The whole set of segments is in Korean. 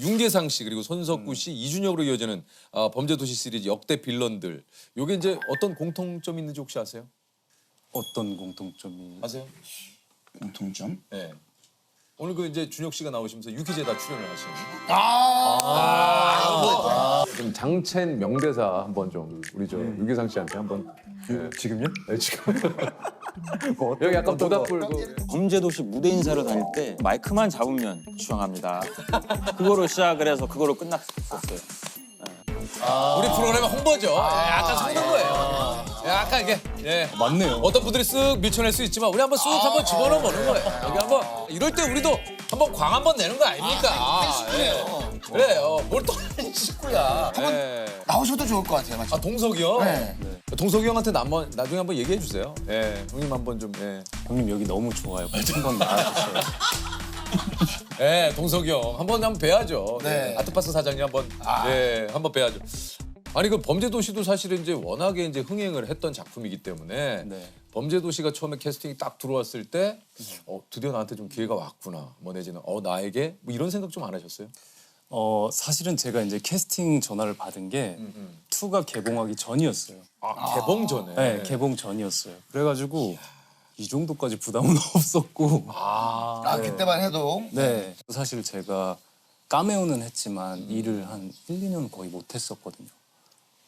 윤계상 씨 그리고 손석구 씨, 이준혁으로 이어지는 범죄도시 시리즈 역대 빌런들. 요게 이제 어떤 공통점이 있는지 혹시 아세요? 어떤 공통점이? 아세요? 공통점? 네. 오늘 그 이제 준혁 씨가 나오시면서 유키제다 출연을 하시는. 좀 장첸 명대사 한번 좀 우리 저 윤계상 씨한테 한번. 지금요? 네 지금. 여기 약간 모닥불 그. 범죄도시 무대 인사를 다닐 때 마이크만 잡으면 주장합니다. 그거로 시작을 해서 그거로 끝났었어요. 우리 프로그램의 홍보죠. 약간 속는 거예요. 약간 이게 맞네요. 어떤 분들이 쓱 밀쳐낼 수 있지만 우리 한번 쓱 한번 집어넣어 보는 거예요. 여기 한번 이럴 때 우리도 한번 광 한번 내는 거 아닙니까? 그래요. 뭘 또 한 식구야. 나오셔도 좋을 것 같아요. 맞죠? 아 동석이요? 네. 동석이 형한테 나중에 한번 얘기해 주세요. 형님 한번 좀. 형님 여기 너무 좋아요. 한번 나와주세요. 동석이 형 한번 뵈야죠. 네. 아트파스 사장님 한번 한번 뵈야죠. 아니 그 범죄도시도 사실은 이제 워낙에 이제 흥행을 했던 작품이기 때문에 네. 범죄도시가 처음에 캐스팅이 딱 들어왔을 때 드디어 나한테 좀 기회가 왔구나. 뭐 내지는 나에게 뭐 이런 생각 좀 안 하셨어요? 사실은 제가 이제 캐스팅 전화를 받은 게 2가 개봉하기 전이었어요. 개봉 전에. 네, 개봉 전이었어요. 그래가지고 이 정도까지 부담은 없었고. 그때만 해도. 네. 사실 제가 까메오는 했지만 일을 한 1, 2년 거의 못했었거든요.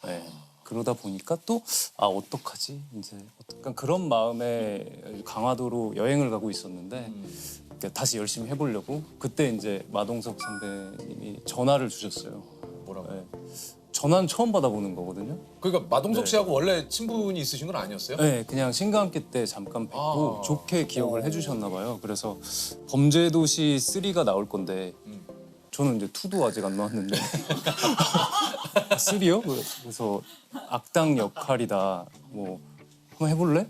네. 그러다 보니까 또 어떡하지? 이제 약간 그런 마음에 강화도로 여행을 가고 있었는데 그러니까 다시 열심히 해보려고 그때 이제 마동석 선배님이 전화를 주셨어요. 뭐라고? 네. 전화는 처음 받아보는 거거든요. 그러니까 마동석 씨하고 원래 친분이 있으신 건 아니었어요? 네, 그냥 신과함께 때 잠깐 뵙고 좋게 기억을 해주셨나 봐요. 그래서 범죄도시 3가 나올 건데 저는 이제 2도 아직 안 나왔는데 3요? 그래서 악당 역할이다. 뭐 한번 해볼래?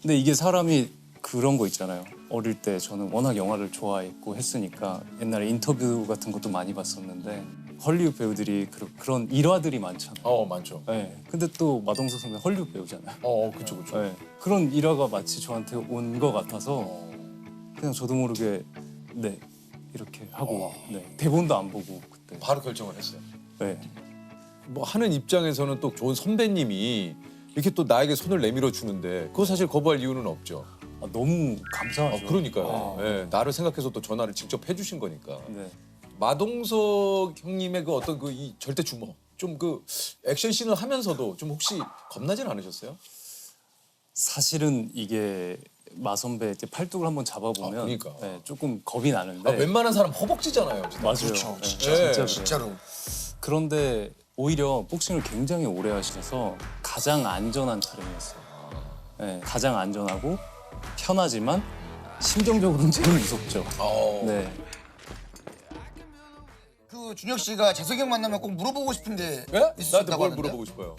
근데 이게 사람이 그런 거 있잖아요. 어릴 때 저는 워낙 영화를 좋아했고 했으니까 옛날에 인터뷰 같은 것도 많이 봤었는데 헐리우드 배우들이 그런 일화들이 많잖아요. 많죠. 네. 근데 또 마동석 선배 헐리우드 배우잖아요. 그쵸. 네. 그런 일화가 마치 저한테 온 것 같아서 그냥 저도 모르게 네 이렇게 하고 대본도 안 보고 그때 바로 결정을 했어요. 네. 뭐 하는 입장에서는 또 좋은 선배님이 이렇게 또 나에게 손을 내밀어 주는데 그거 사실 거부할 이유는 없죠. 너무 감사하죠. 그러니까요. 나를 생각해서 또 전화를 직접 해주신 거니까. 네. 마동석 형님의 그 어떤 그 이 절대 주먹, 좀 그 액션 씬을 하면서도 좀 혹시 겁나진 않으셨어요? 사실은 이게 마 선배 이제 팔뚝을 한번 잡아보면 그러니까. 네, 조금 겁이 나는데 웬만한 사람 허벅지잖아요. 진짜. 맞아요. 그렇죠. 네, 진짜. 진짜 그래요. 진짜로. 그런데 오히려 복싱을 굉장히 오래 하셔서 가장 안전한 촬영이었어요. 네, 가장 안전하고 편하지만 심정적으로는 제일 무섭죠. 네. 그 준혁 씨가 재석이 형 만나면 꼭 물어보고 싶은데 나한테 있으셨다고 뭘 하는데? 물어보고 싶어요?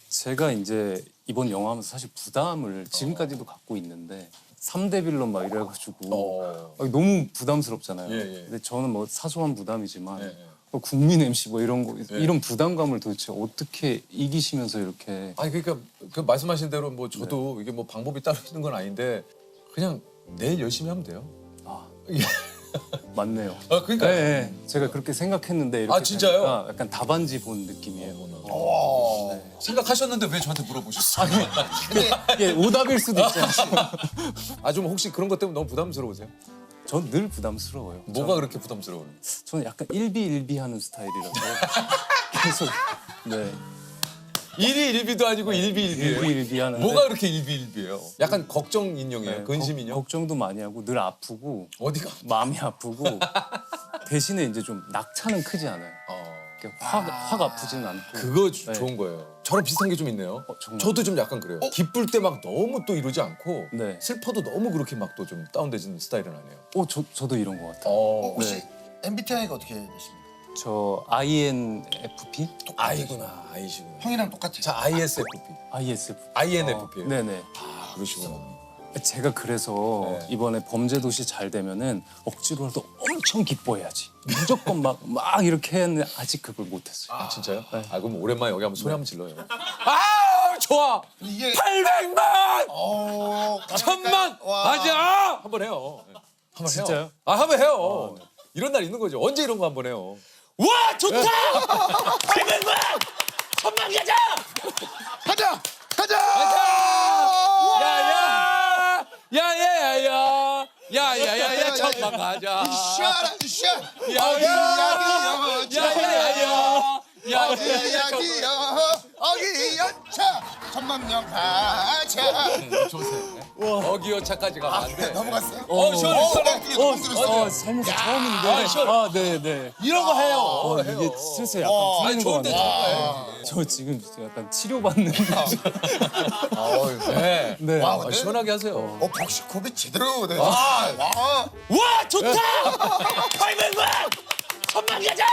제가 이제 이번 영화 하면서 사실 부담을 지금까지도 갖고 있는데 3대 빌런 막 이래가지고 너무 부담스럽잖아요. 근데 저는 뭐 사소한 부담이지만 뭐 국민 MC 뭐 이런 거 이런 부담감을 도대체 어떻게 이기시면서 이렇게 아니 그러니까 그 말씀하신 대로 뭐 저도 이게 뭐 방법이 따로 있는 건 아닌데 그냥 내일 열심히 하면 돼요. 맞네요. 그러니까 네, 제가 그렇게 생각했는데 이렇게 진짜요? 되니까 약간 답안지 본 느낌이에요. 생각하셨는데 왜 저한테 물어보셨어요? 이게 오답일 수도 있잖아요. 좀 혹시 그런 것 때문에 너무 부담스러우세요? 전 늘 부담스러워요. 뭐가 그렇게 부담스러워요? 저는 약간 일비일비하는 스타일이라서 계속 네 일희일비도 아니고 일비일비예요. 일비일비하는 뭐가 그렇게 일비일비예요? 약간 걱정 인형이에요? 근심 인형? 걱정도 많이 하고 늘 아프고 어디가? 마음이 아프고 대신에 이제 좀 낙차는 크지 않아요. 이렇게 확 아프지는 않고. 그거 좋은 거예요. 저랑 비슷한 게 좀 있네요. 정말? 저도 좀 약간 그래요. 기쁠 때 막 너무 또 이러지 않고 네. 슬퍼도 너무 그렇게 막 또 좀 다운되지는 스타일은 아니에요. 저도 이런 것 같아요. 혹시 MBTI가 어떻게 되십니까? 저 INFP? 아이구나, 아이시구나. 형이랑 똑같아요. 자, ISFP, ISFP. INFP예요. 네네. 그러시구나. 제가 그래서 네. 이번에 범죄도시 잘 되면은 억지로라도 엄청 기뻐해야지. 무조건 막 이렇게 했는데 아직 그걸 못했어요. 진짜요? 그럼 오랜만에 여기 한번 소리 한번 질러요. 좋아! 이게 800만! 어, 1000만! 와. 맞아! 한번 해요. 한번 해요. 진짜요? 한번 해요. 이런 날 있는 거죠. 언제 이런 거 한번 해요? 와 좋다. 800만. 1000만 가자. 가자. 야야야야야야야야야 천만 가자. 야야야야 어기 연차 1000만 가자. 어기여차까지 가면 안 돼. 넘어갔어요? 시원해. 살면서 처음인데. 아, 시원해. 네네. 이런 거 해요. 이게 슬슬 약간 아니 풀리는 것 좋은데 같아요. 저 지금 약간 치료받는. 네. 네. 와, 근데 시원하게 하세요. 복식호흡이 제대로 돼. 와 좋다. 800만. 1000만 가자.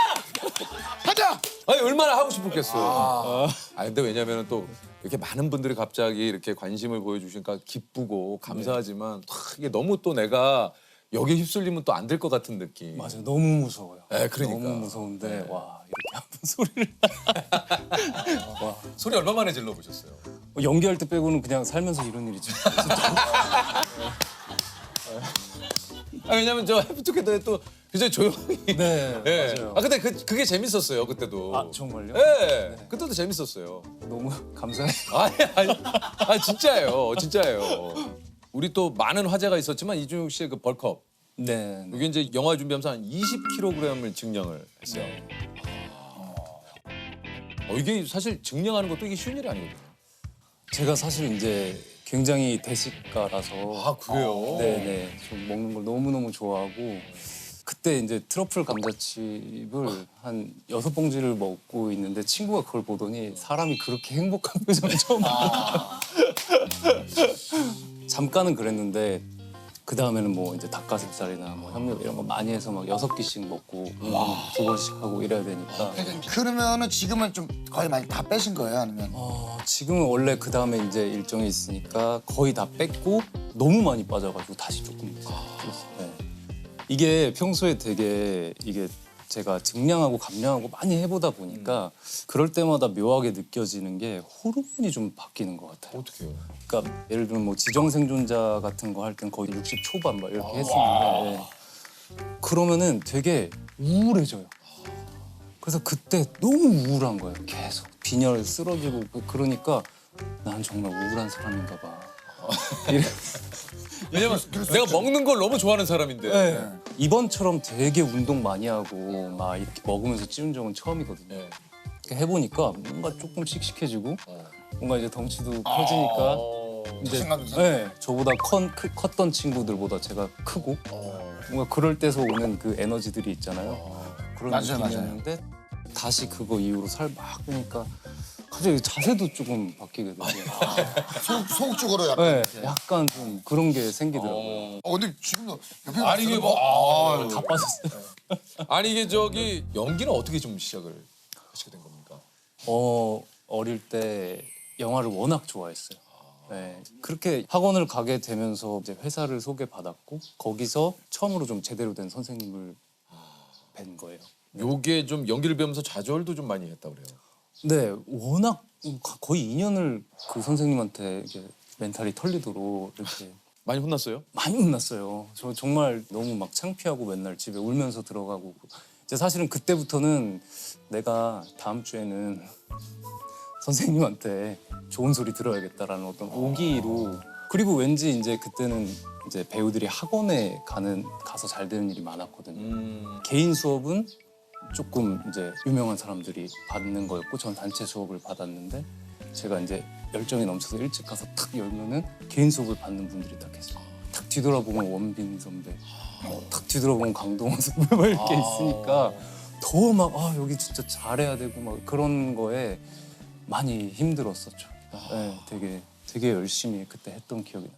아니 얼마나 하고 싶었겠어요. 근데 왜냐면은 또 이렇게 많은 분들이 갑자기 이렇게 관심을 보여주시니까 기쁘고 감사하지만 이게 너무 또 내가 여기에 휩쓸리면 또 안 될 것 같은 느낌. 맞아요. 너무 무서워요. 네, 그러니까. 너무 무서운데 와 이렇게 한번 소리를. 와 소리 얼마 만에 질러 보셨어요? 연기할 때 빼고는 그냥 살면서 이런 일이죠. 왜냐면 저 해프투게더에 또 굉장히 조용히. 네, 네. 맞아요. 근데 그게 재밌었어요 그때도. 아 정말요? 네. 그때도 재밌었어요. 너무 감사해요. 아니 진짜예요. 우리 또 많은 화제가 있었지만 이준혁 씨의 그 벌크업. 네. 이게 이제 영화 준비하면서 한 20kg을 증량을 했어요. 이게 사실 증량하는 것도 이게 쉬운 일이 아니거든요. 제가 사실 이제 굉장히 대식가라서. 그래요? 네네. 좀 먹는 걸 너무너무 좋아하고 그때 이제 트러플 감자칩을 한 6봉지를 먹고 있는데 친구가 그걸 보더니 사람이 그렇게 행복한 표정을 처음 봤어요. 잠깐은 그랬는데 그 다음에는 뭐 이제 닭가슴살이나 뭐 현미밥 이런 거 많이 해서 막 6끼씩 먹고 2번씩 하고 이래야 되니까 그러면은 지금은 좀 거의 많이 다 빼신 거예요? 아니면? 지금은 원래 그 다음에 이제 일정이 있으니까 거의 다 뺐고 너무 많이 빠져가지고 다시 조금 뺐어요. 네. 이게 평소에 되게 이게 제가 증량하고 감량하고 많이 해보다 보니까 그럴 때마다 묘하게 느껴지는 게 호르몬이 좀 바뀌는 것 같아요. 어떻게 해요? 그러니까 예를 들면 뭐 지정생존자 같은 거 할 땐 거의 60 초반 막 이렇게 했었는데 그러면은 되게 우울해져요. 그래서 그때 너무 우울한 거예요. 계속 빈혈 쓰러지고 그러니까 난 정말 우울한 사람인가 봐. 왜냐면 내가 먹는 걸 너무 좋아하는 사람인데. 이번처럼 되게 운동 많이 하고 막 이렇게 먹으면서 찌운 적은 처음이거든요. 이렇게 해보니까 뭔가 조금 씩씩해지고 뭔가 이제 덩치도 커지니까 이제 자신감도 생기고. 저보다 컸던 친구들보다 제가 크고 뭔가 그럴 때서 오는 그 에너지들이 있잖아요. 그런 맞아요, 느낌이었는데 다시 그거 이후로 살 막 빼니까 갑자기 자세도 조금 바뀌게 되고 소극적으로 약간. 약간 좀 그런 게 생기더라고요. 근데 지금도 옆에 아니 이게 뭐 다 빠졌어요. 아니 이게 저기 연기는 어떻게 좀 시작을 하시게 된 겁니까? 어릴 때 영화를 워낙 좋아했어요. 네, 그렇게 학원을 가게 되면서 이제 회사를 소개받았고 거기서 처음으로 좀 제대로 된 선생님을 뵌 거예요. 요게 좀 연기를 배우면서 좌절도 좀 많이 했다 그래요. 네, 워낙 거의 2년을 그 선생님한테 이렇게 멘탈이 털리도록 이렇게 많이 혼났어요? 많이 혼났어요. 저 정말 너무 막 창피하고 맨날 집에 울면서 들어가고 이제 사실은 그때부터는 내가 다음 주에는 선생님한테 좋은 소리 들어야겠다라는 어떤 오기로 그리고 왠지 이제 그때는 이제 배우들이 학원에 가서 잘 되는 일이 많았거든요. 개인 수업은 조금 이제 유명한 사람들이 받는 거였고 전 단체 수업을 받았는데 제가 이제 열정이 넘쳐서 일찍 가서 탁 열면은 개인 수업을 받는 분들이 딱 계세요. 탁 뒤돌아보면 원빈 선배, 탁 뒤돌아보면 강동원 선배 막 이렇게 있으니까 더 막 여기 진짜 잘해야 되고 막 그런 거에 많이 힘들었었죠. 네, 되게 열심히 그때 했던 기억이 나요.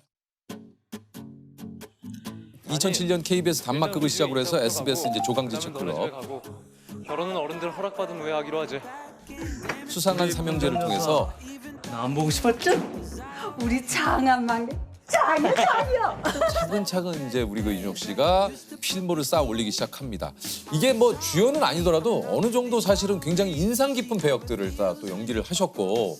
2007년 KBS 단막극을 시작으로 해서 SBS 이제 조강지처 클럽 결혼은 어른들 허락받은 후에 하기로 하지. 수상한 삼형제를 통해서 나 안 보고 싶었죠? 우리 장한 막내 장이야. 차근차근 이제 우리 그 이준혁 씨가 필모를 쌓아 올리기 시작합니다. 이게 뭐 주연은 아니더라도 어느 정도 사실은 굉장히 인상 깊은 배역들을 다 또 연기를 하셨고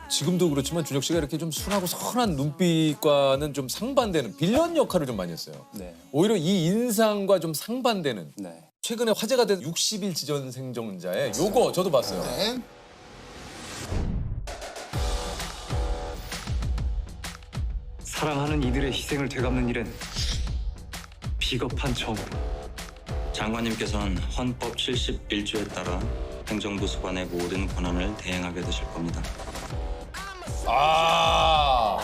지금도 그렇지만 준혁 씨가 이렇게 좀 순하고 선한 눈빛과는 좀 상반되는 빌런 역할을 좀 많이 했어요. 네. 오히려 이 인상과 좀 상반되는 네. 최근에 화제가 된 60일 지전 생존자의 요거 저도 봤어요. 네. 사랑하는 이들의 희생을 되갚는 일은 비겁한 처우로. 장관님께서는 헌법 71조에 따라 행정부 소관의 모든 권한을 대행하게 되실 겁니다. 아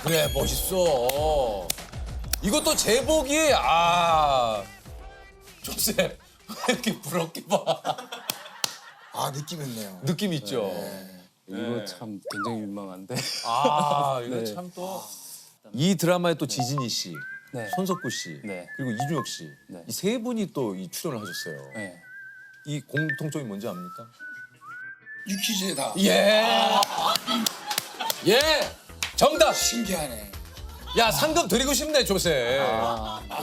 그래 멋있어. 이것도 제복이 조셉 왜 이렇게 부럽게 봐. 아 느낌 있네요. 느낌 있죠. 이거 네. 참 굉장히 민망한데. 이거 네. 참 또 이 드라마에 또 지진이 씨, 네. 손석구 씨, 네. 그리고 이준혁 씨, 네. 이 세 분이 또 이 출연을 하셨어요. 네. 이 공통점이 뭔지 압니까? 유퀴즈다. 예. 예. 정답. 신기하네. 야 상금 드리고 싶네 조세.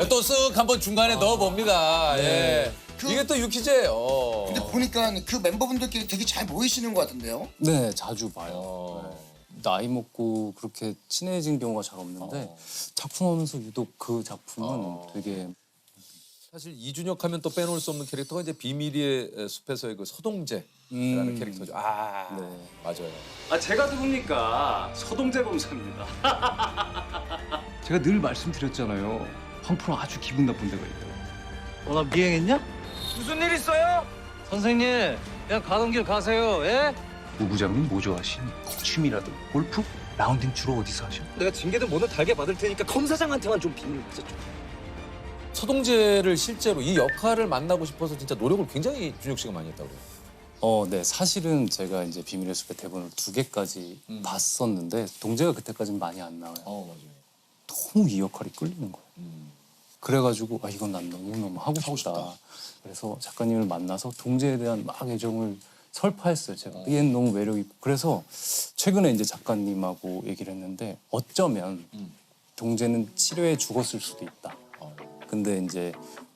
또 쓱 한번 중간에 넣어봅니다. 예. 이게 또 유퀴즈예요. 근데 보니까 그 멤버분들끼리 되게 잘 모이시는 것 같은데요? 네, 자주 봐요. 네. 나이 먹고 그렇게 친해진 경우가 잘 없는데 작품하면서 유독 그 작품은 되게 사실 이준혁 하면 또 빼놓을 수 없는 캐릭터가 이제 비밀의 숲에서의 그 서동재라는 캐릭터죠. 네. 맞아요. 제가 누굽니까? 서동재 검사입니다. 제가 늘 말씀드렸잖아요. 황프로 아주 기분 나쁜 데가 있다고. 나 미행했냐? 무슨 일 있어요? 선생님, 그냥 가던 길 가세요. 예? 우 부장님 뭐 좋아하시니? 취미라도 골프? 라운딩 주로 어디서 하셔? 내가 징계든 뭐든 달게 받을 테니까 검사장한테만 좀 비밀 있어 좀. 서동재를 실제로 이 역할을 만나고 싶어서 진짜 노력을 굉장히 준혁 씨가 많이 했다고 그래요. 네, 사실은 제가 이제 비밀의 숲의 대본을 2개까지 봤었는데 동재가 그때까지는 많이 안 나와요. 맞아요. 너무 이 역할이 끌리는 거예요. 그래가지고 이건 난 너무너무 하고 싶다. 그래서 작가님을 만나서 동재에 대한 막 애정을 설파했어요. 제가 얘는 너무 매력 있고 그래서 최근에 이제 작가님하고 얘기를 했는데 어쩌면 동재는 치료해 죽었을 수도 있다. 근데 이제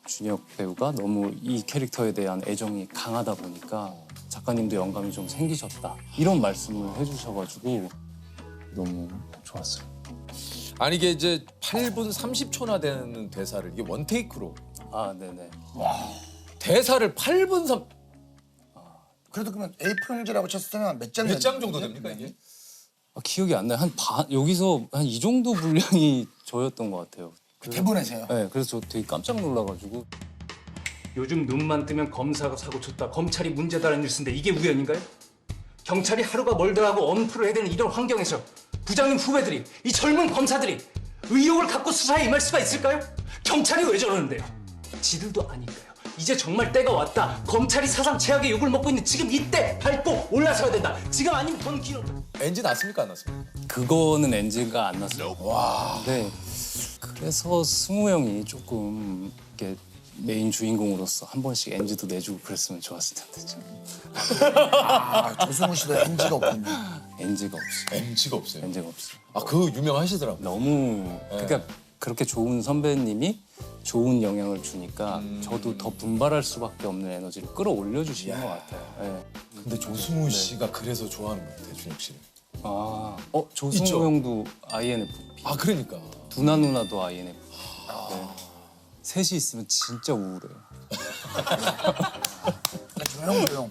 준혁 배우가 너무 이 캐릭터에 대한 애정이 강하다 보니까 작가님도 영감이 좀 생기셨다. 이런 말씀을 해주셔가지고 너무 좋았어요. 아니 이게 이제 8분 30초나 되는 대사를 이게 원테이크로 네네. 대사를 8분 3... 그래도 그러면 A4 용지라고 쳤을 때는 몇 장? 몇 장 정도 됩니까 이게? 기억이 안 나요. 여기서 한 이 정도 분량이 저였던 것 같아요. 그 대본에서요? 네, 그래서 저 되게 깜짝 놀라가지고. 요즘 눈만 뜨면 검사가 사고 쳤다, 검찰이 문제다라는 뉴스인데 이게 우연인가요? 경찰이 하루가 멀더라고 엄프를 해야 되는 이런 환경에서 부장님 후배들이, 이 젊은 검사들이 의욕을 갖고 수사에 임할 수가 있을까요? 경찰이 왜 저러는데요? 지들도 아니까요. 이제 정말 때가 왔다. 검찰이 사상 최악의 욕을 먹고 있는 지금 이때 밟고 올라서야 된다. 지금 아니면 돈 길어. NG 났습니까 안 났습니까? 그거는 NG가 안 났어요. 와. 네. 그래서 승우 형이 조금 이렇게 메인 주인공으로서 한 번씩 NG도 내주고 그랬으면 좋았을 텐데. 조승우 씨도 NG가 없군요. NG가 없어요. NG가 없어요. NG가 없어요. 그거 유명하시더라고요. 너무 그러니까 그렇게 좋은 선배님이 좋은 영향을 주니까 저도 더 분발할 수밖에 없는 에너지를 끌어올려 주시는 것 같아요. 네. 근데 조승우 씨가 그래서 좋아하는 것 같아요 준혁 씨를. 조승우 있죠? 형도 INFP. 그러니까. 두나 누나도 INFP. 네. 셋이 있으면 진짜 우울해요. 조용.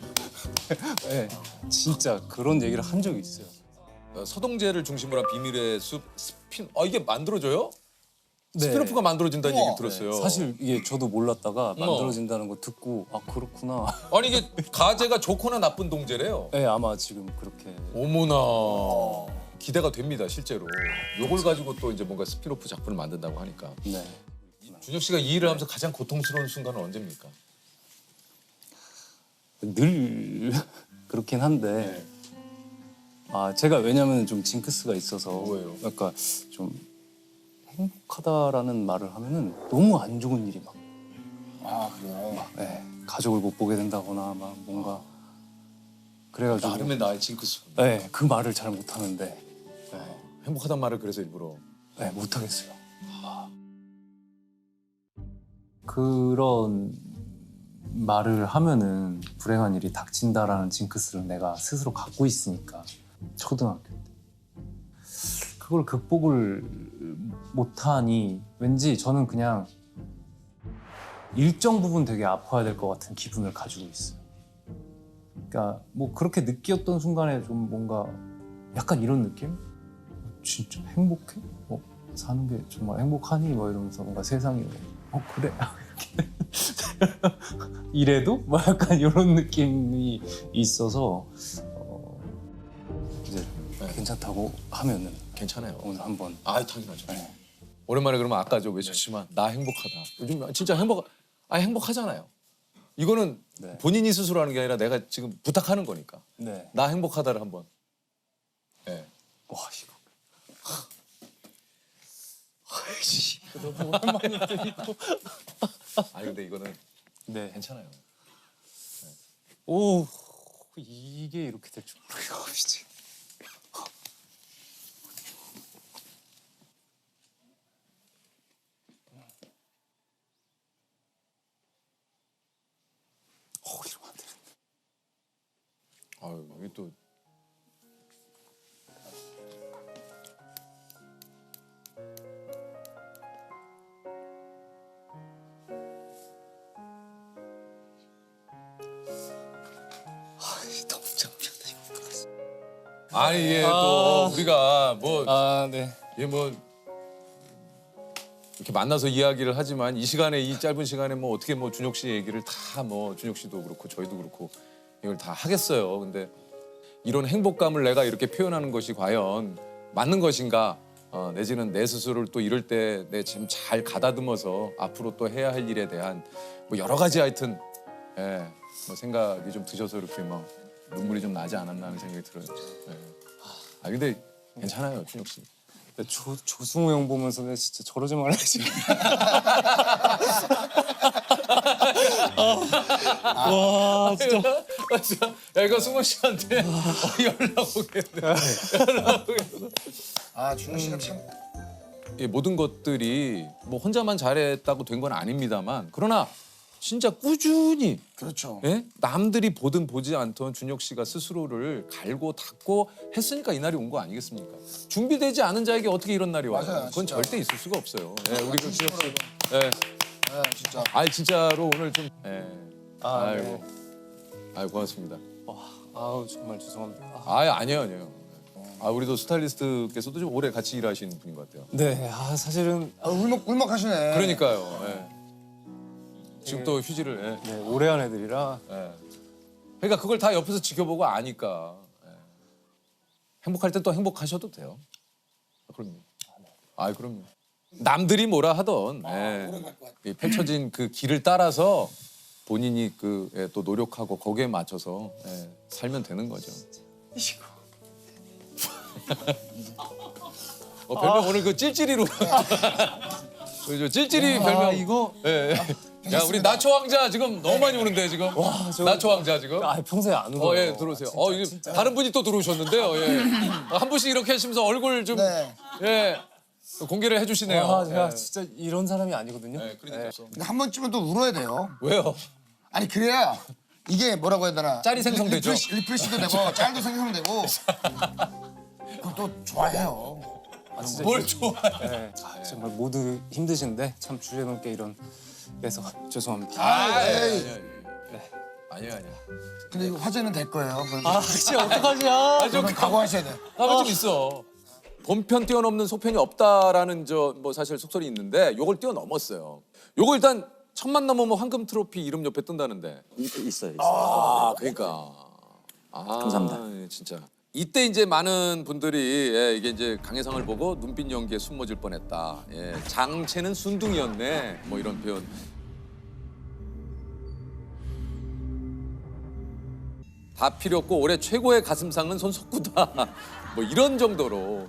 네. 진짜 그런 얘기를 한 적이 있어요. 서동재를 중심으로 한 비밀의 숲 스핀 이게 만들어져요? 네. 스피노프가 만들어진다는 얘기 들었어요. 사실 이게 저도 몰랐다가 만들어진다는 거 듣고 그렇구나. 아니 이게 가제가 좋거나 나쁜 동재래요. 네, 아마 지금 그렇게. 어머나 기대가 됩니다 실제로. 요걸 가지고 또 이제 뭔가 스피노프 작품을 만든다고 하니까. 네. 준혁 씨가 이 일을 하면서 가장 고통스러운 순간은 언제입니까? 늘 그렇긴 한데 제가 왜냐면 좀 징크스가 있어서 뭐예요? 그러니까 좀 행복하다라는 말을 하면은 너무 안 좋은 일이 막 그래요? 가족을 못 보게 된다거나 막 뭔가 그래가지고 나름의 나의 징크스. 네, 그 말을 잘 못하는데 행복하단 말을 그래서 일부러. 못하겠어요. 그런 말을 하면은 불행한 일이 닥친다라는 징크스를 내가 스스로 갖고 있으니까 초등학교 때 그걸 극복을 못하니 왠지 저는 그냥 일정 부분 되게 아파야 될 것 같은 기분을 가지고 있어요. 그러니까 뭐 그렇게 느꼈던 순간에 좀 뭔가 약간 이런 느낌? 진짜 행복해? 사는 게 정말 행복하니? 뭐 이러면서 뭔가 세상이 그래? 이렇게 이래도? 뭐 약간 이런 느낌이 있어서 이제 괜찮다고 하면은 괜찮아요. 오늘 한번 아, 당연하죠. 오랜만에 그러면 아까 저 외쳤지만 나 행복하다. 요즘 진짜 행복하잖아요. 이거는 네. 본인이 스스로 하는 게 아니라 내가 지금 부탁하는 거니까. 네. 나 행복하다를 한번. 네. 와 이거 너무 오랜만에 들리고 아니 근데 이거는 네. 괜찮아요. 오 이게 이렇게 될 줄 모르고 진짜. 이러면 안 되는데. 아유 이게 또 너무 창피하다 이거 어떡하지? 아니 이게 또 우리가 뭐 네. 이게 뭐 이렇게 만나서 이야기를 하지만 이 시간에 이 짧은 시간에 뭐 어떻게 뭐 준혁 씨 얘기를 다 뭐 준혁 씨도 그렇고 저희도 그렇고 이걸 다 하겠어요. 근데 이런 행복감을 내가 이렇게 표현하는 것이 과연 맞는 것인가? 내지는 내 스스로를 또 이럴 때 내 지금 잘 가다듬어서 앞으로 또 해야 할 일에 대한 뭐 여러 가지 하여튼 뭐 생각이 좀 드셔서 이렇게 막 눈물이 좀 나지 않았나 하는 생각이 들어요. 예. 아 근데 괜찮아요, 준혁 씨. 조승우 형 보면서 내가 진짜 저러지 말아야지. 와 진짜. 야 이거 승우 씨한테 연락 오겠네. 연락 오겠어. 아 준호 씨가 참 이 모든 것들이 뭐 혼자만 잘했다고 된 건 아닙니다만 그러나 진짜 꾸준히 그렇죠. 예? 남들이 보든 보지 않던 준혁 씨가 스스로를 갈고 닦고 했으니까 이 날이 온 거 아니겠습니까? 준비되지 않은 자에게 어떻게 이런 날이 와요? 맞아요, 그건 진짜. 절대 있을 수가 없어요. 예, 우리 그 준혁 씨. 예. 네, 진짜. 아 진짜로 오늘 좀. 예. 아이고. 네. 아이 고맙습니다. 아우 정말 죄송합니다. 아니에요. 아 우리도 스타일리스트께서도 좀 오래 같이 일하신 분인 것 같아요. 네, 사실은 울먹하시네. 그러니까요. 예. 지금 또 휴지를. 예. 네, 오래 한 애들이라 예. 그러니까 그걸 다 옆에서 지켜보고 아니까. 예. 행복할 때 또 행복하셔도 돼요. 그럼요. 그럼요. 남들이 뭐라 하던 이 펼쳐진 그 길을 따라서 본인이 또 노력하고 거기에 맞춰서 살면 되는 거죠. 별명 오늘 그 찔찔이로. 그죠? 찔찔이 별명. 이거 예. 야 우리 나초 왕자 지금 너무 많이 오는데 지금. 나초 왕자 지금. 평소에 안 울어요. 예 들어오세요. 이거 다른 분이 또 들어오셨는데요. 예. 한 분씩 이렇게 하시면서 얼굴 좀 네. 공개를 해주시네요. 제가 예. 진짜 이런 사람이 아니거든요. 그러니까. 근데 한 번쯤은 또 울어야 돼요. 왜요? 아니 그래야 이게 뭐라고 해야 되나? 짤이 생성되죠. 리프레시도 되고 짤도 생성되고. 그럼 또 좋아해요. 진짜 뭘 좋아해? 네, 정말 모두 힘드신데 참 주제넘게 이런 해서 죄송합니다. 아니야. 근데 이거 화제는 될 거예요. 진짜 어떡하지? 좀 각오하셔야 돼. 가만 좀 있어. 본편 뛰어넘는 속편이 없다라는 뭐 사실 속설이 있는데 요걸 뛰어넘었어요. 요거 일단 1000만 넘으면 황금 트로피 이름 옆에 뜬다는데. 있어요. 그러니까. 감사합니다. 진짜. 이때 이제 많은 분들이 이게 이제 강혜상을 보고 눈빛 연기에 숨어질 뻔했다. 장체는 순둥이였네. 뭐 이런 표현. 다 필요 없고 올해 최고의 가슴상은 손석구다. 뭐 이런 정도로.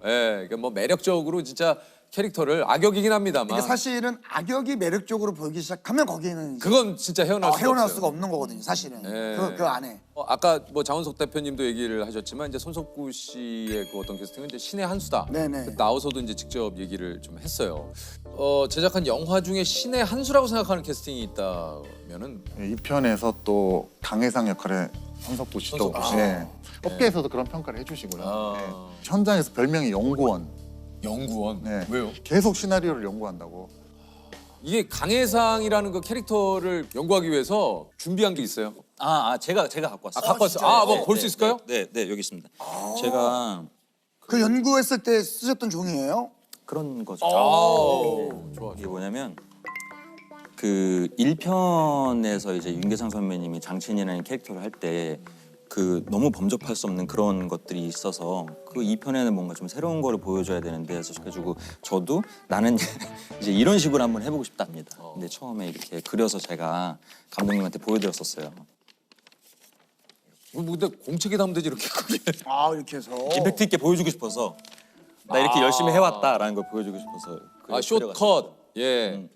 그러니까 뭐 매력적으로 진짜 캐릭터를 악역이긴 합니다만. 이게 사실은 악역이 매력적으로 보이기 시작하면 거기에는 이제 그건 진짜 헤어날 수가 헤어날 없어요. 수가 없는 거거든요. 사실은 네. 그 안에. 아까 뭐 장원석 대표님도 얘기를 하셨지만 이제 손석구 씨의 그 어떤 캐스팅은 이제 신의 한 수다. 네네. 나와서도 이제 직접 얘기를 좀 했어요. 제작한 영화 중에 신의 한 수라고 생각하는 캐스팅이 있다면은 이 편에서 또 강혜상 역할의 손석구 씨도 업계에서도 그런 평가를 해주시고요. 현장에서 별명이 연구원. 연구원. 네. 왜요? 계속 시나리오를 연구한다고. 이게 강해상이라는 그 캐릭터를 연구하기 위해서 준비한 게 있어요. 제가 갖고 왔어요. 갖고 왔어요. 뭐 볼 수 있을까요? 네, 여기 있습니다. 제가 그 연구했을 때 쓰셨던 종이에요? 그런 거죠. 좋아. 이게 뭐냐면 그 1편에서 이제 윤계상 선배님이 장첸이라는 캐릭터를 할 때 그 너무 범접할 수 없는 그런 것들이 있어서 그 2편에는 뭔가 좀 새로운 거를 보여줘야 되는데 그래가지고 저도 나는 이제 이런 식으로 한번 해보고 싶답니다. 근데 처음에 이렇게 그려서 제가 감독님한테 보여드렸었어요. 뭐 근데 공책에 담으면 되지 이렇게 크게. 이렇게 해서. 임팩트 있게 보여주고 싶어서 나 이렇게 열심히 해왔다라는 걸 보여주고 싶어서 숏컷, 예,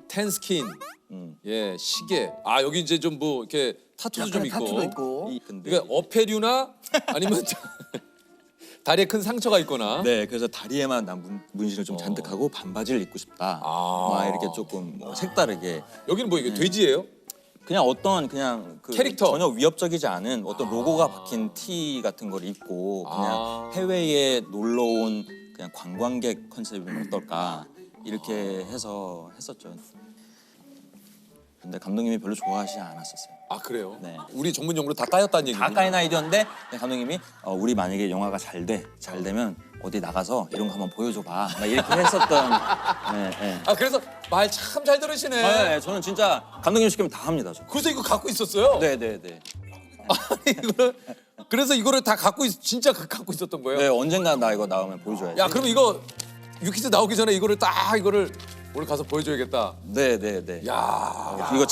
텐스킨, 예, 시계. 여기 이제 좀 뭐 이렇게 타투도 좀 있고. 타투도 있고. 근데 그러니까 어패류나 아니면 다리에 큰 상처가 있거나. 네, 그래서 다리에만 난 문신을 좀 잔뜩 하고 반바지를 입고 싶다. 막 이렇게 조금 뭐 색다르게. 여기는 뭐 이게 돼지예요? 그냥 어떤 그냥 그 캐릭터. 전혀 위협적이지 않은 어떤 로고가 박힌 티 같은 걸 입고 그냥 해외에 놀러 온 그냥 관광객 컨셉이면 어떨까 이렇게 해서 했었죠. 근데 감독님이 별로 좋아하시지 않았었어요. 그래요? 네. 우리 전문 용어로 다 까였다는 얘기군요. 다 까인 아이디어인데 감독님이 우리 만약에 영화가 잘 되면 어디 나가서 이런 거 한번 보여줘봐. 막 이렇게 했었던. 네. 그래서 말 참 잘 들으시네. 네, 저는 진짜 감독님 시키면 다 합니다. 저. 그래서 이거 갖고 있었어요? 네. 그래서 이거를 다 진짜 갖고 있었던 거예요? 네, 언젠가 나 이거 나오면 보여줘야지. 야, 그럼 이거 유키즈 나오기 전에 이거를 오늘 가서 보여줘야겠다. 네. 야, 이거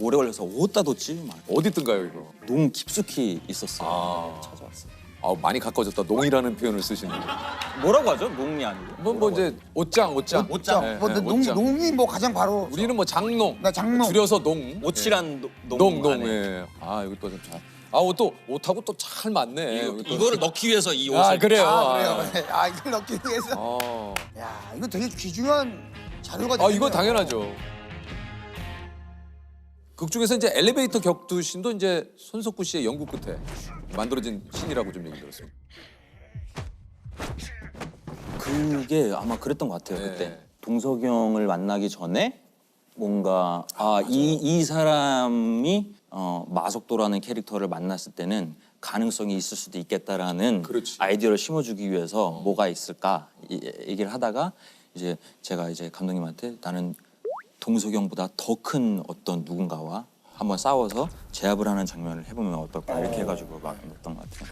오래 걸려서 어디다 뒀지? 막. 어디 있던가요, 이거? 너무 깊숙이 있었어요. 찾아왔어요. 많이 가까워졌다. 농이라는 표현을 쓰시는. 뭐라고 하죠? 농이 아니고? 뭐 이제 옷장. 옷장. 네, 뭐 네, 농, 옷장. 농이 뭐 가장 바로. 우리는 뭐 장농. 나 장농. 줄여서 농. 오칠한 농. 안에. 예. 이거 또 좀 잘. 옷하고 또 잘 맞네. 이거를 넣기 위해서 이 옷을. 그래요. 그래요. 이걸 넣기 위해서. 야, 이거 되게 귀중한 자료가 되네요. 이거 당연하죠. 극 중에서 이제 엘리베이터 격투신도 이제 손석구 씨의 연구 끝에 만들어진 신이라고 좀 얘기 들었어요. 그게 아마 그랬던 것 같아요. 네. 그때 동석이 형을 만나기 전에 뭔가 이 사람이 마석도라는 캐릭터를 만났을 때는 가능성이 있을 수도 있겠다라는 그렇지. 아이디어를 심어주기 위해서 뭐가 있을까 얘기를 하다가 이제 제가 이제 감독님한테 나는 동석이 형보다 더 큰 어떤 누군가와 한번 싸워서 제압을 하는 장면을 해보면 어떨까 이렇게 해가지고 막 넣었던 것 같아요.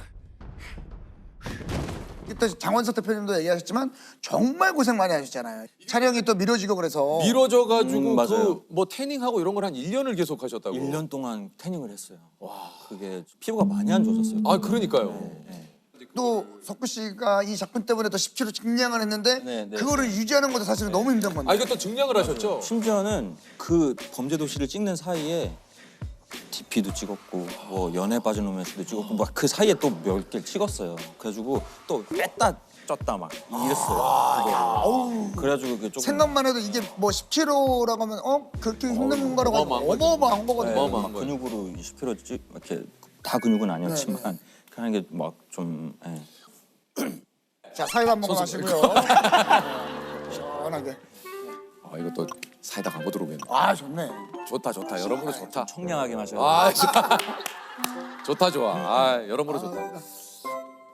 이때 장원석 대표님도 얘기하셨지만 정말 고생 많이 하셨잖아요. 촬영이 또 미뤄지고 그래서. 미뤄져가지고 맞아요. 뭐 태닝하고 이런 걸 한 1년을 계속 하셨다고. 1년 동안 태닝을 했어요. 와, 그게 피부가 많이 안 좋아졌어요. 그러니까요. 또 석구 씨가 이 작품 때문에 또 10kg 증량을 했는데 네. 그거를 유지하는 것도 사실은 너무 힘든 건데. 이거 또 증량을 하셨죠? 심지어는 그 범죄도시를 찍는 사이에 DP도 찍었고 뭐 연애 빠진 로맨스도 찍었고 막 그 사이에 또 몇 개 찍었어요. 그래가지고 또 뺐다 쪘다 막 이랬어요. 그래가지고 그게 조금 생각만 해도 이게 뭐 10kg라고 하면 그렇게 힘든 건가라고 하면 어마어마한 거거든요. 어마어마한 거예요. 근육으로 20kg 찍 이렇게 다 근육은 아니었지만 그런 게 막 좀 자, 사이다 한 모금 하시고요. 시원하게. 이거 또 사이다 가보도록 했네. 좋네. 좋다. 여러모로 좋다. 청량하게 마셔요. 좋다. 여러모로 좋다.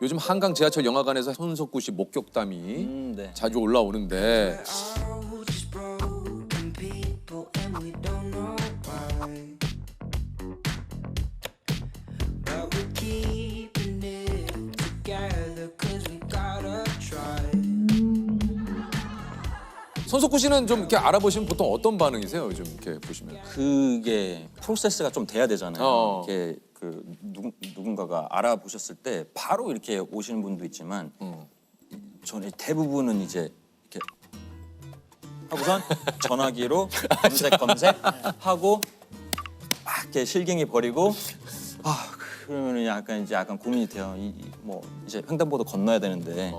요즘 한강 지하철 영화관에서 손석구 씨 목격담이 네. 자주 올라오는데 손석구 씨는 좀 이렇게 알아보시면 보통 어떤 반응이세요? 요즘 이렇게 보시면. 그게 프로세스가 좀 돼야 되잖아요. 이렇게 그 누군가가 알아보셨을 때 바로 이렇게 오시는 분도 있지만 저는 대부분은 이제 이렇게 하고선 전화기로 검색하고 막 이렇게 실갱이 버리고 그러면 약간 고민이 돼요. 뭐 이제 횡단보도 건너야 되는데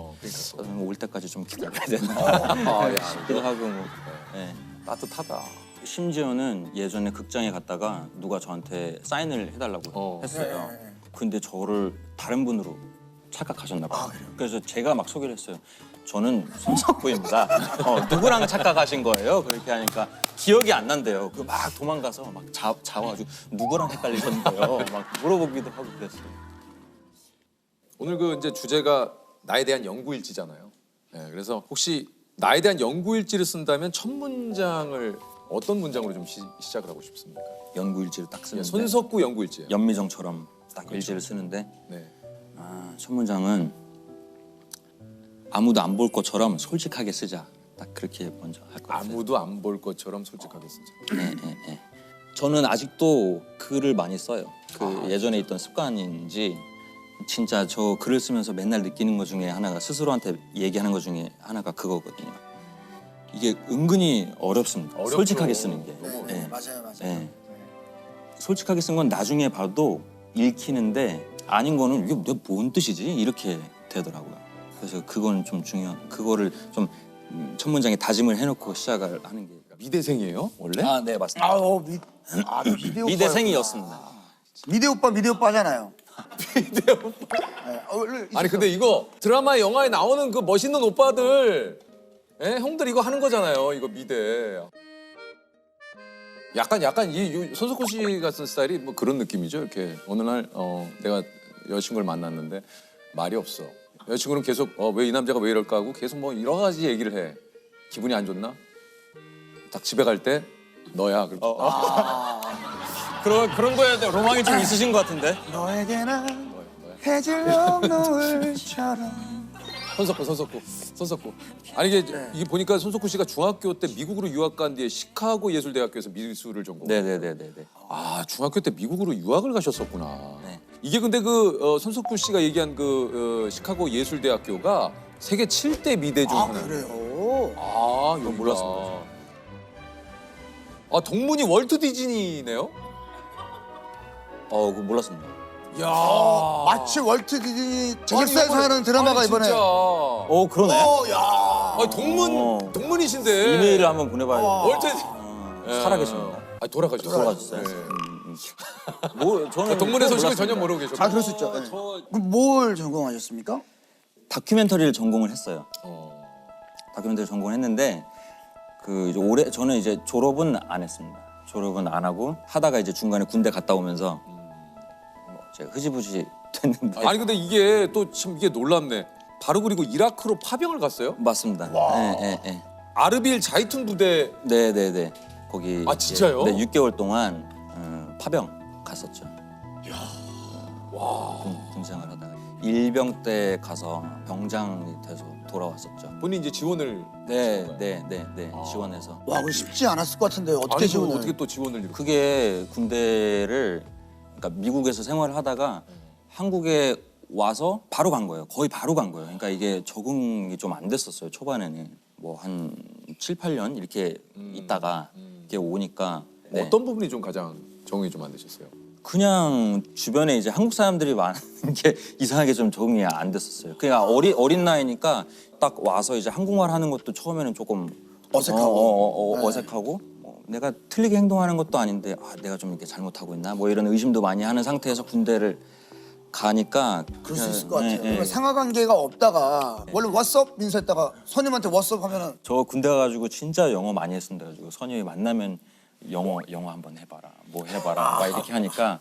올 때까지 좀 기다려야 되나 싶기도 하고 뭐. 네. 따뜻하다. 심지어는 예전에 극장에 갔다가 누가 저한테 사인을 해달라고 했어요. 근데 저를 다른 분으로 착각하셨나 봐요. 그래서 제가 막 소개를 했어요. 저는 손석구입니다. 누구랑 착각하신 거예요? 그렇게 하니까 기억이 안 난대요. 그 막 도망가서 막 자와가지고 누구랑 헷갈리셨는데요? 막 물어보기도 하고 그랬어요. 오늘 그 이제 주제가 나에 대한 연구일지잖아요. 네, 그래서 혹시 나에 대한 연구일지를 쓴다면 첫 문장을 어떤 문장으로 좀 시작을 하고 싶습니까? 연구일지를 딱 쓰는데 손석구 연구일지요. 연미정처럼 딱 일지를 쓰는데 네. 첫 문장은 아무도 안 볼 것처럼 솔직하게 쓰자. 딱 그렇게 먼저 할 것 같아요. 아무도 안 볼 것처럼 솔직하게 쓰자. 네. 저는 아직도 글을 많이 써요. 예전에 있던 습관인지 진짜 저 글을 쓰면서 맨날 느끼는 것 중에 하나가 스스로한테 얘기하는 것 중에 하나가 그거거든요. 이게 은근히 어렵습니다. 어렵죠. 솔직하게 쓰는 게. 네, 맞아요. 네. 솔직하게 쓴 건 나중에 봐도 읽히는데 아닌 거는 이게 내가 뭔 뜻이지? 이렇게 되더라고요. 그래서 그건 좀 중요한. 그거를 좀 첫 문장에 다짐을 해놓고 시작을 하는 게. 미대생이에요 원래? 아, 네 맞습니다. 미대 오빠. 미대생이었습니다. 미대 오빠잖아요. 미대 오빠. 네, 원래 아니 근데 이거 드라마 영화에 나오는 그 멋있는 오빠들, 형들 이거 하는 거잖아요. 이거 미대. 약간 이 손석구 씨 같은 스타일이 뭐 그런 느낌이죠. 이렇게 어느 날 내가 여자친구를 만났는데 말이 없어. 여자친구는 계속 왜 이 남자가 왜 이럴까 하고 계속 뭐 여러 가지 얘기를 해. 기분이 안 좋나? 딱 집에 갈 때 너야. 그런 거에 대한 로망이 좀 있으신 것 같은데. 너에게는 해질녘 노을처럼. 손석구. 아니 이게 보니까 손석구 씨가 중학교 때 미국으로 유학 간 뒤에 시카고 예술대학교에서 미술을 전공. 네네네. 아 중학교 때 미국으로 유학을 가셨었구나. 네. 이게 근데 손석구 씨가 얘기한 시카고 예술대학교가 세계 7대 미대 중 하나. 그래요? 아 이건 몰랐습니다. 아 동문이 월트 디즈니네요? 그거 몰랐습니다. 야 마치 월트 디즈니 제작사에서 하는 드라마가 아니, 이번에. 진짜. 그러네. 야. 아 동문이신데. 이메일을 한번 보내봐야겠다. 월트 살아계십니다. 아 돌아가셨어요. 돌아가셨어요. 저는 동문의 소식을 몰랐습니다. 전혀 모르고 계셨고. 잘 그럴 수 있죠. 네. 그럼 뭘 전공하셨습니까? 다큐멘터리를 전공을 했어요. 다큐멘터리 전공을 했는데 이제 저는 이제 졸업은 안 했습니다. 졸업은 안 하고 하다가 이제 중간에 군대 갔다 오면서 제가 흐지부지 됐는데. 아니 근데 이게 또 참 이게 놀랍네. 바로 그리고 이라크로 파병을 갔어요? 맞습니다. 네. 아르빌 자이툰 부대. 네네네. 거기. 아, 진짜요? 네, 6개월 동안 파병 갔었죠. 와. 군생활 하다가 일병 때 가서 병장이 돼서 돌아왔었죠. 본인 이제 지원을. 네. 지원해서. 와, 그거 쉽지 않았을 것 같은데 어떻게 아니 지원을? 어떻게 또 지원을 이렇게. 그게 군대를 그러니까 미국에서 생활을 하다가 한국에 와서 바로 간 거예요. 거의 바로 간 거예요. 그러니까 이게 적응이 좀 안 됐었어요. 초반에는 뭐 한 7, 8년 이렇게 있다가 이렇게 오니까. 네. 어떤 부분이 좀 가장 적응이 좀 안 되셨어요? 그냥 주변에 이제 한국 사람들이 많은 게 이상하게 좀 적응이 안 됐었어요. 그냥 어린 나이니까 딱 와서 이제 한국말 하는 것도 처음에는 조금 어색하고. 어색하고 내가 틀리게 행동하는 것도 아닌데 내가 좀 이렇게 잘못하고 있나 뭐 이런 의심도 많이 하는 상태에서 군대를 가니까 그럴 수 있을 것 같아요. 네. 그러면 상하 관계가 없다가 원래 왓썹 인사했다가 선임한테 왓썹 하면은 저 군대 가가지고 진짜 영어 많이 했습니다. 가지고 선임이 만나면 영어 한번 해봐라, 뭐 해봐라, 막 이렇게 하니까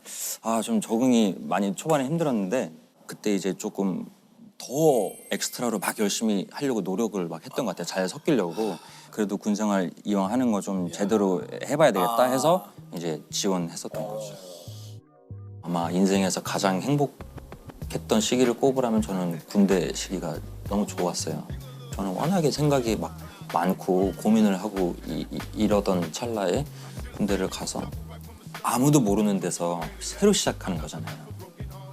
좀 적응이 많이 초반에 힘들었는데 그때 이제 조금 더 엑스트라로 막 열심히 하려고 노력을 막 했던 것 같아요. 잘 섞이려고. 그래도 군생활 이왕 하는 거 좀 제대로 해봐야 되겠다 해서 이제 지원했었던 거죠. 아마 인생에서 가장 행복했던 시기를 꼽으라면 저는 군대 시기가 너무 좋았어요. 저는 워낙에 생각이 막 많고 고민을 하고 이러던 찰나에 군대를 가서 아무도 모르는 데서 새로 시작하는 거잖아요.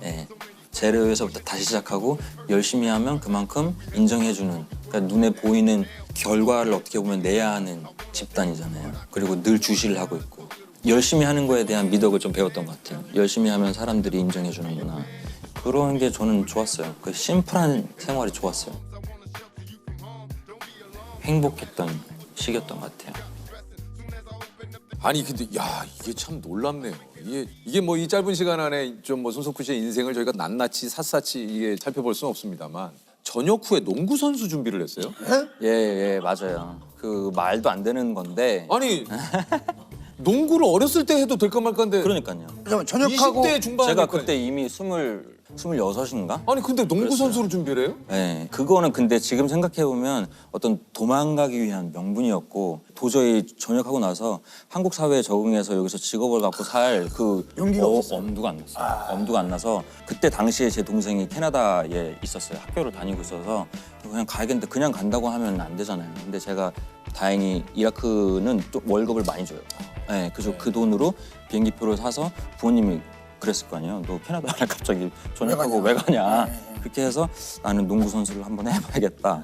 예, 제로에서부터 다시 시작하고 열심히 하면 그만큼 인정해주는, 그러니까 눈에 보이는 결과를 어떻게 보면 내야 하는 집단이잖아요. 그리고 늘 주시를 하고 있고 열심히 하는 거에 대한 미덕을 좀 배웠던 것 같아요. 열심히 하면 사람들이 인정해주는구나. 그런 게 저는 좋았어요. 그 심플한 생활이 좋았어요. 행복했던 시기였던 것 같아요. 아니 근데 이게 참 놀랍네요. 이게 뭐 이 짧은 시간 안에 좀 뭐 손석구 씨의 인생을 저희가 낱낱이 샅샅이 이게 살펴볼 수는 없습니다만 전역 후에 농구 선수 준비를 했어요? 예, 맞아요. 그 말도 안 되는 건데. 아니 농구를 어렸을 때 해도 될까 말까인데. 그러니까요. 잠깐만 전역하고 20대 중반. 제가 그때 이미 26인가? 아니 근데 농구 그랬어요. 선수를 준비를 해요? 네, 그거는 근데 지금 생각해 보면 어떤 도망가기 위한 명분이었고 도저히 전역하고 나서 한국 사회에 적응해서 여기서 직업을 갖고 살 그 용기가 없었어요. 엄두가 안 났어요. 엄두가 안 나서 그때 당시에 제 동생이 캐나다에 있었어요. 학교를 다니고 있어서 그냥 가야겠는데 그냥 간다고 하면 안 되잖아요. 근데 제가 다행히 이라크는 또 월급을 많이 줘요. 네, 그래서 그 돈으로 비행기표를 사서 부모님이 그랬을 거 아니에요. 너 캐나다를 갑자기 전역하고 왜 가냐. 그렇게 해서 나는 농구 선수를 한번 해봐야겠다.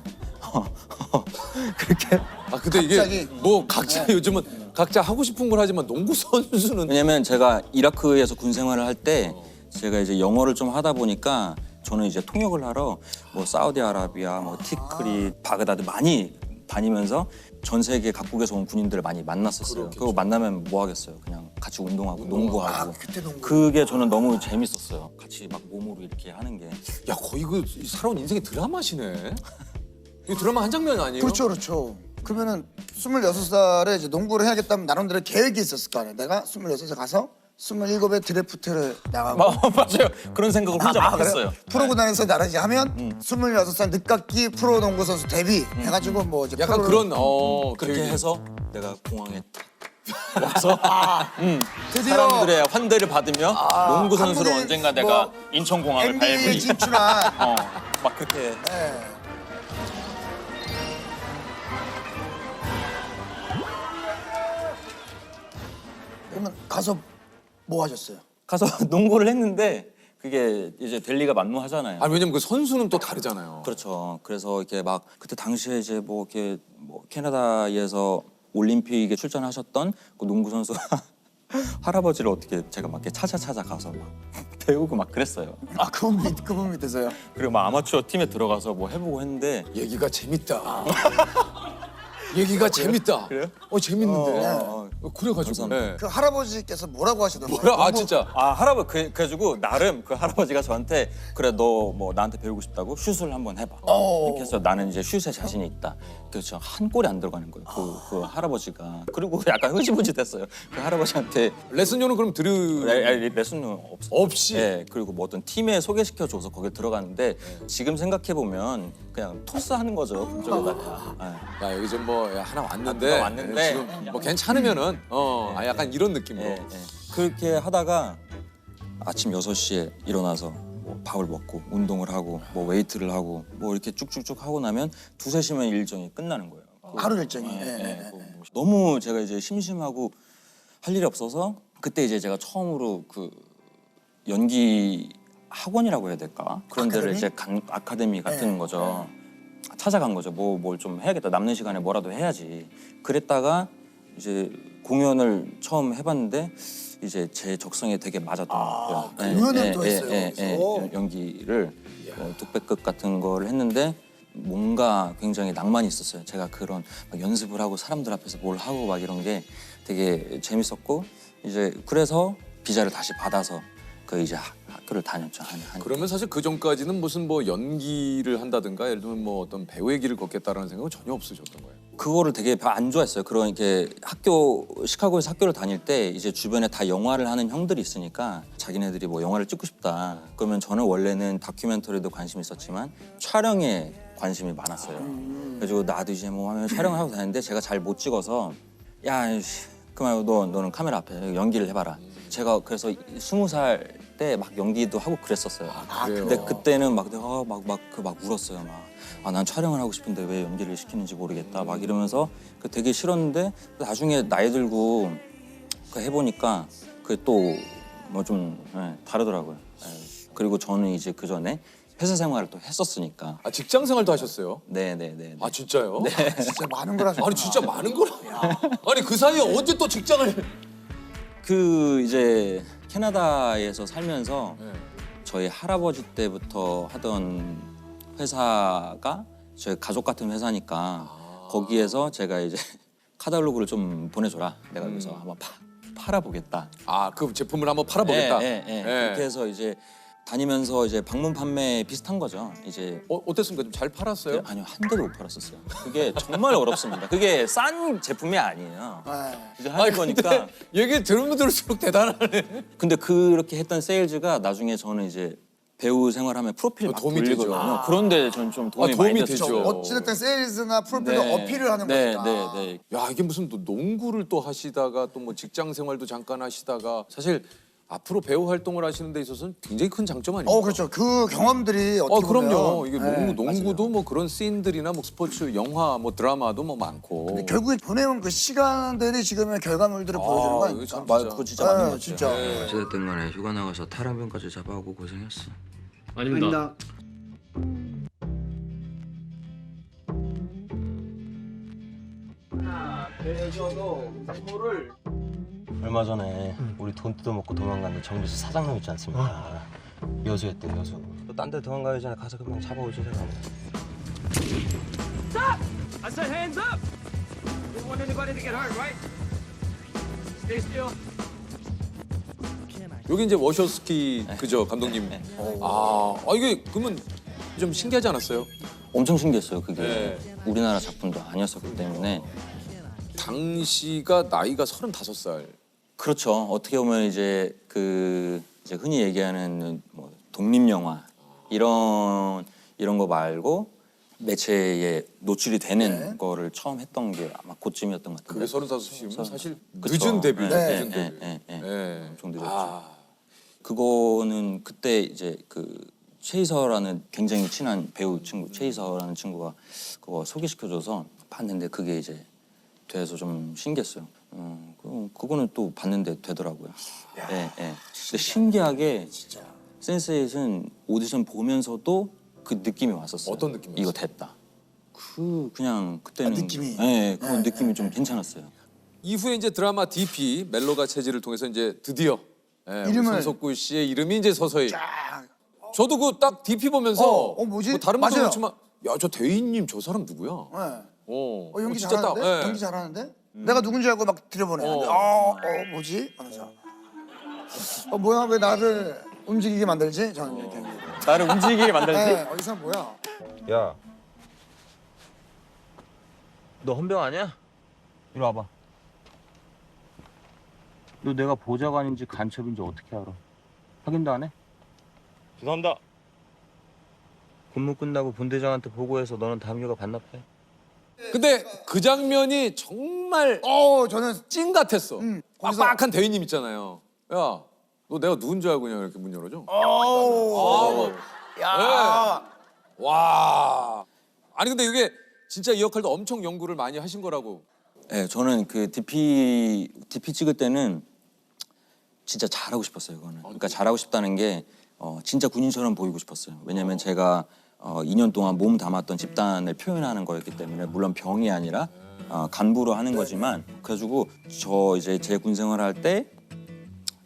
그렇게. 아 근데 이게 뭐 각자 요즘은 각자 하고 싶은 걸 하지만 농구 선수는 왜냐면 제가 이라크에서 군 생활을 할 때 제가 이제 영어를 좀 하다 보니까 저는 이제 통역을 하러 뭐 사우디아라비아, 뭐 티크릿, 바그다드 많이 다니면서 전 세계 각국에서 온 군인들을 많이 만났었어요. 그거 만나면 뭐 하겠어요? 그냥 같이 운동하고 농구하고. 그때 농구. 그게 저는 너무 재밌었어요. 같이 막 몸으로 이렇게 하는 게. 야 거의 그 살아온 인생의 드라마시네. 이 드라마 한 장면 아니에요? 그렇죠. 그러면은 26살에 이제 농구를 해야겠다면 나름대로 계획이 있었을 거 아니에요. 내가 26에 가서 27에 드래프트를 나가고 맞아요. 그런 생각을 혼자 막 했어요. 프로구단에서 나라지 하면 26살 늦깎이 프로 농구 선수 데뷔 해가지고 뭐 이제 약간 프로를 그런 그렇게 계획이. 해서 내가 공항에 와서 드디어 사람들의 환대를 받으며 농구 선수로 한국인 언젠가 내가 뭐 인천공항을 NBA에 밟으니 진출한 막 그렇게 예. 그러면 가서 뭐 하셨어요? 가서 농구를 했는데 그게 이제 될 리가 만무하잖아요. 아니 왜냐면 그 선수는 또 다르잖아요. 그렇죠. 그래서 이렇게 막 그때 당시에 이제 뭐 이렇게 뭐 캐나다에서 올림픽에 출전하셨던 그 농구 선수 할아버지를 어떻게 제가 막 이렇게 찾아 가서 막 배우고 막 그랬어요. 아 그분 밑에서요? 그리고 막 아마추어 팀에 들어가서 뭐 해보고 했는데 얘기가 재밌다. 얘기가 재밌다. 그래요? 재밌는데. 그래가지고. 감사합니다. 네. 그 할아버지께서 뭐라고 하시던가요? 뭐라? 아 진짜. 아 할아버지 그래가지고 나름 그 할아버지가 저한테 그래 너 뭐 나한테 배우고 싶다고 슛을 한번 해봐 이렇게 해서 나는 이제 슛에 자신이 있다. 그래서 한 골이 안 들어가는 거예요. 그 할아버지가. 그리고 약간 흐지부지됐어요. 그 할아버지한테 레슨료는 그럼 레슨은 없이. 네, 그리고 뭐 어떤 팀에 소개시켜줘서 거기 들어갔는데 지금 생각해 보면 그냥 토스하는 거죠 그쪽에다가. 네. 야 여기 좀 뭐 하나 왔는데. 누가 왔는데. 지금 뭐 괜찮으면은 약간 이런 느낌으로. 예, 예. 그렇게 하다가 아침 6시에 일어나서 뭐 밥을 먹고 운동을 하고 뭐 웨이트를 하고 뭐 이렇게 쭉쭉쭉 하고 나면 2, 3시면 일정이 끝나는 거예요. 하루 일정이. 뭐 너무 제가 이제 심심하고 할 일이 없어서 그때 이제 제가 처음으로 그 연기 학원이라고 해야 될까? 그런 데를 이제 아카데미 같은 거죠. 찾아간 거죠. 뭘 좀 해야겠다. 남는 시간에 뭐라도 해야지. 그랬다가 이제 공연을 처음 해봤는데 이제 제 적성에 되게 맞았더라고요. 공연을 또 했어요, 거기서? 연기를 뚝배급 같은 걸 했는데 뭔가 굉장히 낭만이 있었어요. 제가 그런 막 연습을 하고 사람들 앞에서 뭘 하고 막 이런 게 되게 재밌었고 이제 그래서 비자를 다시 받아서 그 이제 학교를 다녔죠. 그러면 사실 그 전까지는 무슨 뭐 연기를 한다든가 예를 들면 뭐 어떤 배우의 길을 걷겠다라는 생각은 전혀 없으셨던 거예요. 그거를 되게 안 좋아했어요. 그런 이렇게 시카고에서 학교를 다닐 때 이제 주변에 다 영화를 하는 형들이 있으니까 자기네들이 뭐 영화를 찍고 싶다. 그러면 저는 원래는 다큐멘터리도 관심이 있었지만 촬영에 관심이 많았어요. 그래가지고 나도 이제 뭐 하면 촬영을 하고 다녔는데 제가 잘 못 찍어서 야 그만 너는 카메라 앞에 연기를 해봐라. 제가 그래서 20살 때 막 연기도 하고 그랬었어요. 근데 그때는 막 내가 막 울었어요. 난 촬영을 하고 싶은데 왜 연기를 시키는지 모르겠다. 막 이러면서 되게 싫었는데 나중에 나이 들고 해보니까 그게 또 뭐 좀 다르더라고요. 그리고 저는 이제 그 전에 회사 생활을 또 했었으니까. 아 직장 생활도 하셨어요? 네네네. 아 진짜요? 네. 진짜 많은 걸 하셨구나. 아니 진짜 많은 걸. 아니 그 사이에 언제 또 직장을? 그 이제 캐나다에서 살면서 저희 할아버지 때부터 하던 회사가 저희 가족 같은 회사니까 거기에서 제가 이제 카탈로그를 좀 보내줘라. 내가 여기서 한번 팔아보겠다. 아 그 제품을 한번 팔아보겠다. 그렇게 해서 이제 다니면서 이제 방문 판매 비슷한 거죠. 이제 어땠습니까? 좀 잘 팔았어요? 아니요, 한 대도 못 팔았었어요. 그게 정말 어렵습니다. 그게 싼 제품이 아니에요. 이제 하는 거니까. 얘기 들으면 들을수록 대단하네. 근데 그렇게 했던 세일즈가 나중에 저는 이제 배우 생활하면 프로필 막 도움이 돌리거든요. 그런데 저는 좀 도움이 많이 도움이 됐죠. 되죠. 어찌됐든 세일즈나 프로필도 어필을 하는 거니까. 네. 야, 이게 무슨 또 농구를 또 하시다가 또 뭐 직장 생활도 잠깐 하시다가 사실 앞으로 배우 활동을 하시는 데 있어서는 굉장히 큰 장점 아닙니까? 그렇죠. 그 경험들이 어떻게 그럼요. 보면 이게 농구도 뭐 그런 씬들이나 뭐 스포츠, 영화, 뭐 드라마도 뭐 많고. 근데 결국에 보내온 그 시간들이 지금의 결과물들을 보여주는 거 아닙니까? 맞아, 그거 진짜 맞는 거죠. 진짜. 어쨌든 간에 휴가 나가서 탈환병까지 잡아오고 고생했어. 아닙니다. 얼마 전에 우리 돈 뜯어먹고 도망간 정비소 사장님 있지 않습니까? 여수였대 여수. 딴 데 도망가기 전에 가서 금방 잡아오죠 제가. Stop! I said hands up! Don't want anybody to get hurt, right? Stay still. 여기 이제 워셔스키 그죠 감독님. 이게 그러면 좀 신기하지 않았어요? 엄청 신기했어요. 그게 네. 우리나라 작품도 아니었었기 때문에. 당시가 나이가 35살. 그렇죠. 어떻게 보면 이제 이제 흔히 얘기하는 뭐 독립 영화 이런 거 말고 매체에 노출이 되는 거를 처음 했던 게 아마 그쯤이었던 것 같은데. 그게 35이면 사실 그쵸. 늦은 데뷔죠. 네. 늦은 데뷔. 네. 엄청 늦었죠. 그거는 그때 이제 최이서라는 굉장히 친한 배우 친구 최이서라는 친구가 그거 소개시켜줘서 봤는데 그게 이제 돼서 좀 신기했어요. 그거는 또 봤는데 되더라고요. 네. 근데 신기하게 센스에이트는 오디션 보면서도 그 느낌이 왔었어요. 어떤 느낌이었어요? 이거 됐다. 그냥 그때는 느낌이? 그런 느낌이 좀 괜찮았어요. 이후에 이제 드라마 DP 멜로가 체질을 통해서 이제 드디어 우리 이름을- 손석구 씨의 이름이 이제 서서히. 저도 그 딱 DP 보면서 뭐지? 뭐 다른 분도 맞아요. 그렇지만 야, 저 대인님 저 사람 누구야? 연기 진짜 잘하는데? 딱, 연기 잘하는데? 내가 누군지 알고 막 들여보내. 뭐지? 하면서. 뭐야? 왜 나를 움직이게 만들지? 저는 이렇게. 나를 움직이게 만들지? 이 사람 뭐야? 야, 너 헌병 아니야? 이리 와봐. 너 내가 보좌관인지 간첩인지 어떻게 알아? 확인도 안 해? 죄송합니다. 근무 끝나고 분대장한테 보고해서 너는 다음 휴가 반납해. 근데 그 장면이 정말 저는 찐 같았어. 거기서- 빡빡한 대위님 있잖아요. 야, 너 내가 누군지 알고 그냥 이렇게 문 열어줘? 야. 와. 아니 근데 이게 진짜 이 역할도 엄청 연구를 많이 하신 거라고. 네, 저는 그 DP 찍을 때는 진짜 잘하고 싶었어요. 그거는. 그러니까 잘하고 싶다는 게 진짜 군인처럼 보이고 싶었어요. 왜냐면 제가 2년 동안 몸 담았던 집단을 표현하는 거였기 때문에 물론 병이 아니라 간부로 하는 거지만 그래가지고 이제 제 군 생활할 때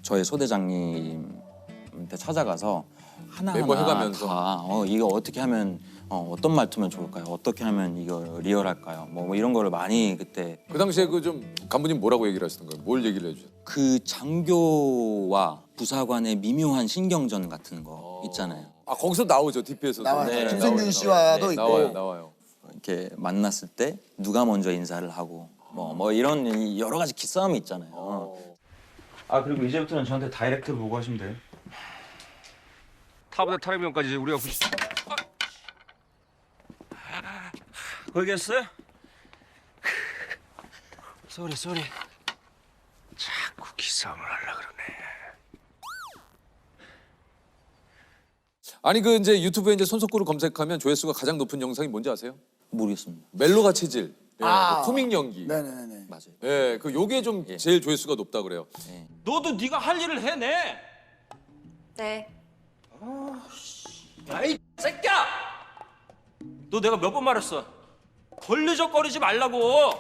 저희 소대장님한테 찾아가서 하나하나 매번 해가면서. 다 이거 어떻게 하면 어떤 말투면 좋을까요? 어떻게 하면 이거 리얼할까요? 뭐 이런 거를 많이 그때 그 당시에 그 좀 간부님 뭐라고 얘기를 하시던 거예요? 뭘 얘기를 해주셨어요? 그 장교와 부사관의 미묘한 신경전 같은 거 있잖아요. 거기서 나오죠 DP에서. 나와요. 김성균 씨와도 있고. 나와요. 이렇게 만났을 때 누가 먼저 인사를 하고 뭐 이런 여러 가지 기싸움이 있잖아요. 아 그리고 이제부터는 저한테 다이렉트로 보고하시면 돼요. 타부대 탈의병까지 우리가 거기였어요? 쏘리. 자꾸 기싸움을 하려 그러네. 아니 그 이제 유튜브에 이제 손석구를 검색하면 조회수가 가장 높은 영상이 뭔지 아세요? 모르겠습니다. 멜로가 체질. 코믹 연기. 네네네. 맞아요. 예, 그 요게 좀 제일 조회수가 높다 그래요. 너도 네가 할 일을 해내. 네. 야이 새끼야! 너 내가 몇 번 말했어? 걸리적거리지 말라고.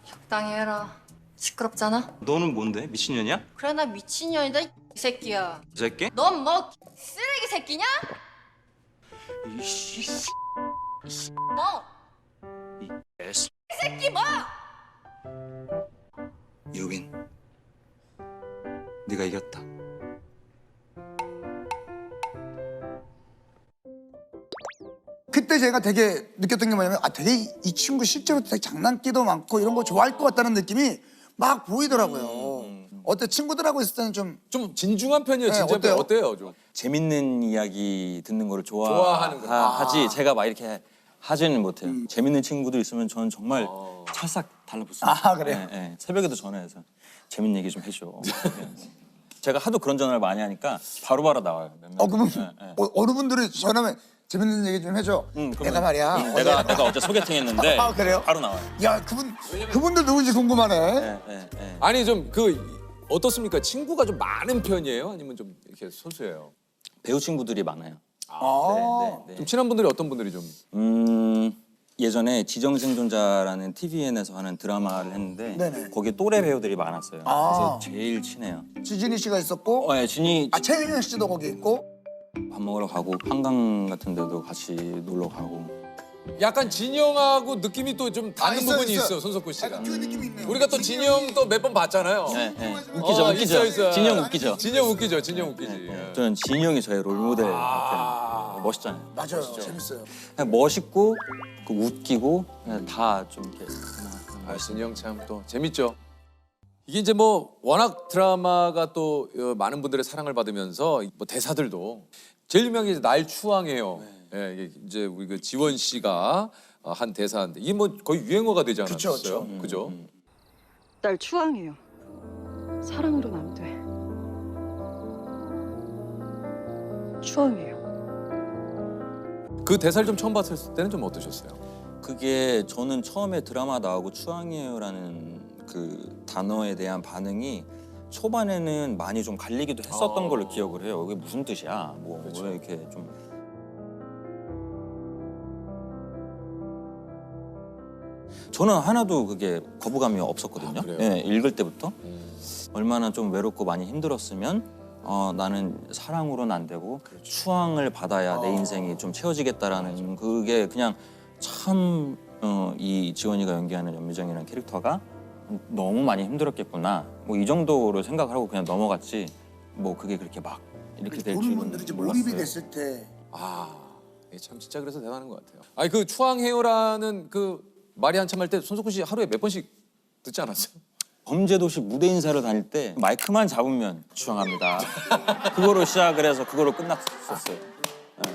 적당히 해라. 시끄럽잖아? 너는 뭔데? 미친년이야? 그래 나 미친년이다 이 새끼야. 이 새끼? 넌 뭐 쓰레기 새끼냐? 이씨 뭐? 에스. 이 새끼 뭐? 유빈, 네가 이겼다. 그때 제가 되게 느꼈던 게 뭐냐면 아 되게 이 친구 실제로 되게 장난기도 많고 이런 거 좋아할 것 같다는 느낌이 막 보이더라고요. 어때 친구들하고 있을 때는 좀 진중한 편이에요. 네, 진짜 어때요? 어때요? 좀 재밌는 이야기 듣는 거를 좋아하는 거. 하지 제가 막 이렇게 하지는 못해요. 재밌는 친구들 있으면 저는 정말 찰싹 달라붙습니다. 아, 그래요? 예, 예. 새벽에도 전화해서 재밌는 얘기 좀 해줘. 제가 하도 그런 전화를 많이 하니까 바로바로 나와요. 몇 명. 그러면 예, 예. 어느 분들이 전화하면 재밌는 얘기 좀 해줘. 내가 말이야. 내가 어제 소개팅했는데 아, 그래요? 바로 나와요. 야 그분들 누군지 궁금하네. 예, 예, 예. 아니 좀 어떻습니까? 친구가 좀 많은 편이에요? 아니면 좀 이렇게 소수예요? 배우 친구들이 많아요. 네. 좀 친한 분들이 어떤 분들이 좀 예전에 지정생존자라는 TVN에서 하는 드라마를 했는데 네네. 거기에 또래 배우들이 많았어요. 그래서 제일 친해요. 지진이 씨가 있었고 네, 진이 최윤현 씨도 거기 있고 밥 먹으러 가고 한강 같은 데도 같이 놀러 가고. 약간 진영하고 느낌이 또 좀 닿는 있어요, 부분이 있어요. 있어요, 손석구 씨가. 그 느낌이 있네요. 우리가 또 진영 또 몇 번 봤잖아요. 네, 네. 웃기죠. 있어. 진영 웃기죠. 진영 웃기죠. 진영 웃기지. 예. 저는 진이 형이 저의 롤모델 같아요. 멋있잖아요. 맞아요. 재밌어요. 그냥 멋있고 그 웃기고 그냥 다 좀 이렇게. 진영 참 또 재밌죠. 이게 이제 뭐 워낙 드라마가 또 많은 분들의 사랑을 받으면서 뭐 대사들도 제일 유명한 게 이제 날 추앙해요. 예, 이게 이제 우리 그 지원 씨가 한 대사인데 이게 뭐 거의 유행어가 되지 않았어요? 그쵸. 그죠? 날 추앙해요. 사랑으로는 안 돼. 추앙해요. 그 대사를 좀 처음 봤을 때는 좀 어떠셨어요? 그게 저는 처음에 드라마 나오고 추앙해요라는 그 단어에 대한 반응이 초반에는 많이 좀 갈리기도 했었던 걸로 기억을 해요. 이게 무슨 뜻이야? 뭐 왜 이렇게 좀 저는 하나도 그게 거부감이 없었거든요. 그래요? 예, 읽을 때부터 얼마나 좀 외롭고 많이 힘들었으면 나는 사랑으로는 안 되고 추앙을 받아야 내 인생이 좀 채워지겠다라는 그게 그냥 참 이 지원이가 연기하는 연미정이라는 캐릭터가 너무 많이 힘들었겠구나 뭐 이 정도로 생각을 하고 그냥 넘어갔지 뭐 그게 그렇게 막 이렇게 될 보는 줄은 분들이 이제 몰입이 몰랐어요. 됐을 때 이게 참 진짜 그래서 대단한 것 같아요. 아니 그 추앙해요라는 그 말이 한참 할 때 손석구 씨 하루에 몇 번씩 듣지 않았어요? 범죄도시 무대 인사를 다닐 때 마이크만 잡으면 추앙합니다. 그거로 시작을 해서 그거로 끝났었어요.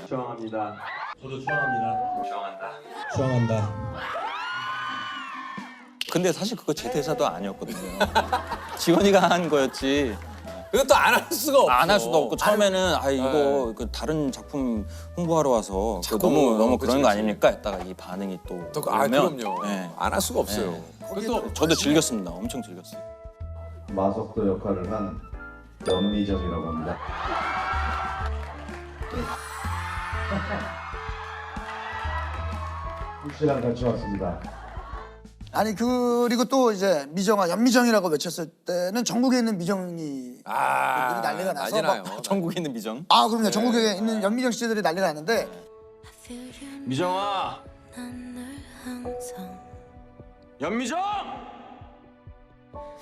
추앙합니다. 저도 추앙합니다. 추앙한다. 근데 사실 그거 제 대사도 아니었거든요. 지원이가 한 거였지. 그것도 안 할 수가 없어. 안 할 수도 없고 처음에는 이거 그 다른 작품 홍보하러 와서 너무 그런 거 아닙니까? 했다가 이 반응이 또 오면, 그럼요. 네. 안 할 수가 없어요. 또 저도 즐겼습니다. 엄청 즐겼어요. 마석도 역할을 한 연미정이라고 합니다. 씨랑 같이 왔습니다. 아니 그리고 또 이제 미정아 연미정이라고 외쳤을 때는 전국에 있는 미정이 난리가 나서 나요. 전국에 있는 미정. 그럼요. 전국에 있는 연미정 씨들이 난리가 났는데 미정아. 연미정.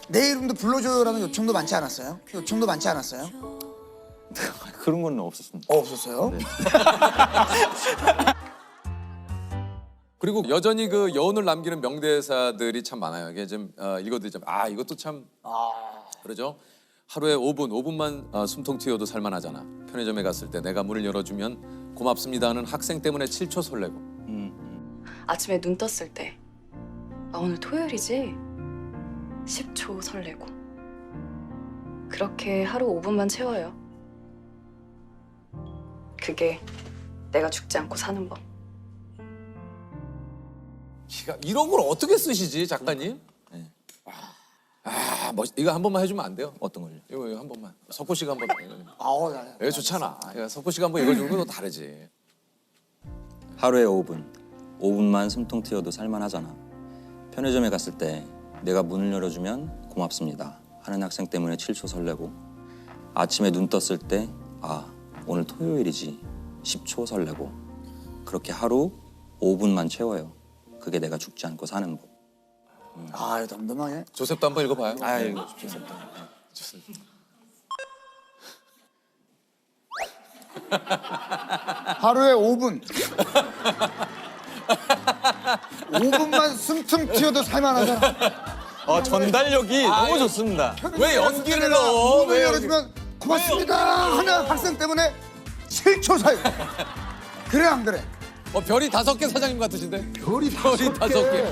내 이름도 불러줘요라는 요청도 많지 않았어요? 요청도 많지 않았어요? 그런 건 없었습니다. 없었어요? 네. 그리고 여전히 그 여운을 남기는 명대사들이 참 많아요. 이게 좀 읽어드리자면 이것도 참 그러죠. 하루에 5분만 숨통 튀어도 살만하잖아. 편의점에 갔을 때 내가 문을 열어주면 고맙습니다 하는 학생 때문에 7초 설레고. 아침에 눈 떴을 때 오늘 토요일이지? 10초 설레고. 그렇게 하루 5분만 채워요. 그게 내가 죽지 않고 사는 법. 이런 걸 어떻게 쓰시지 작가님? 네. 이거 한 번만 해주면 안 돼요? 어떤 걸요? 이거 한 번만. 석구 씨가 한 번. 야. 좋잖아. 석구 씨가 한번 읽어주는 건 또 다르지. 하루에 5분만 숨통 튀어도 살만하잖아. 편의점에 갔을 때 내가 문을 열어주면 고맙습니다 하는 학생 때문에 7초 설레고 아침에 눈 떴을 때 오늘 토요일이지 10초 설레고 그렇게 하루 5분만 채워요. 그게 내가 죽지 않고 사는 법. 덤덤하게. 조셉도 한번 읽어봐요. 이거 조셉도. 하루에 5분. 5분만 숨 튀어도 살만하잖아. 전달력이 너무 좋습니다. 왜 연기를 넣어? 문을 열어주면 고맙습니다 하는 학생 때문에 7초 사이. 그래 안 그래? 별이 5개 사장님 같으신데? 별이 5개.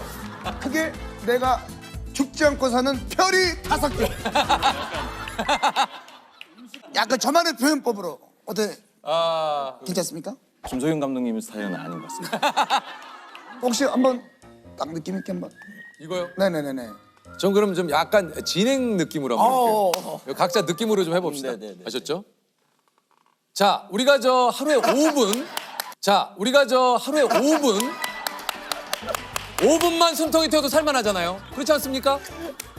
그게 내가 죽지 않고 사는 별이 5개. 약간 저만의 표현법으로 어때? 괜찮습니까? 김소영 감독님 스타일은 아닌 것 같습니다. 혹시 한번 딱 느낌 있게 한번. 이거요? 네네네네. 전 그럼 좀 약간 진행 느낌으로 한번 해볼게요. 각자 느낌으로 좀 해봅시다. 아셨죠? 자, 우리가 저 하루에 5분. 자, 우리가 저 하루에 5분만 숨통이 튀어도 살만하잖아요. 그렇지 않습니까?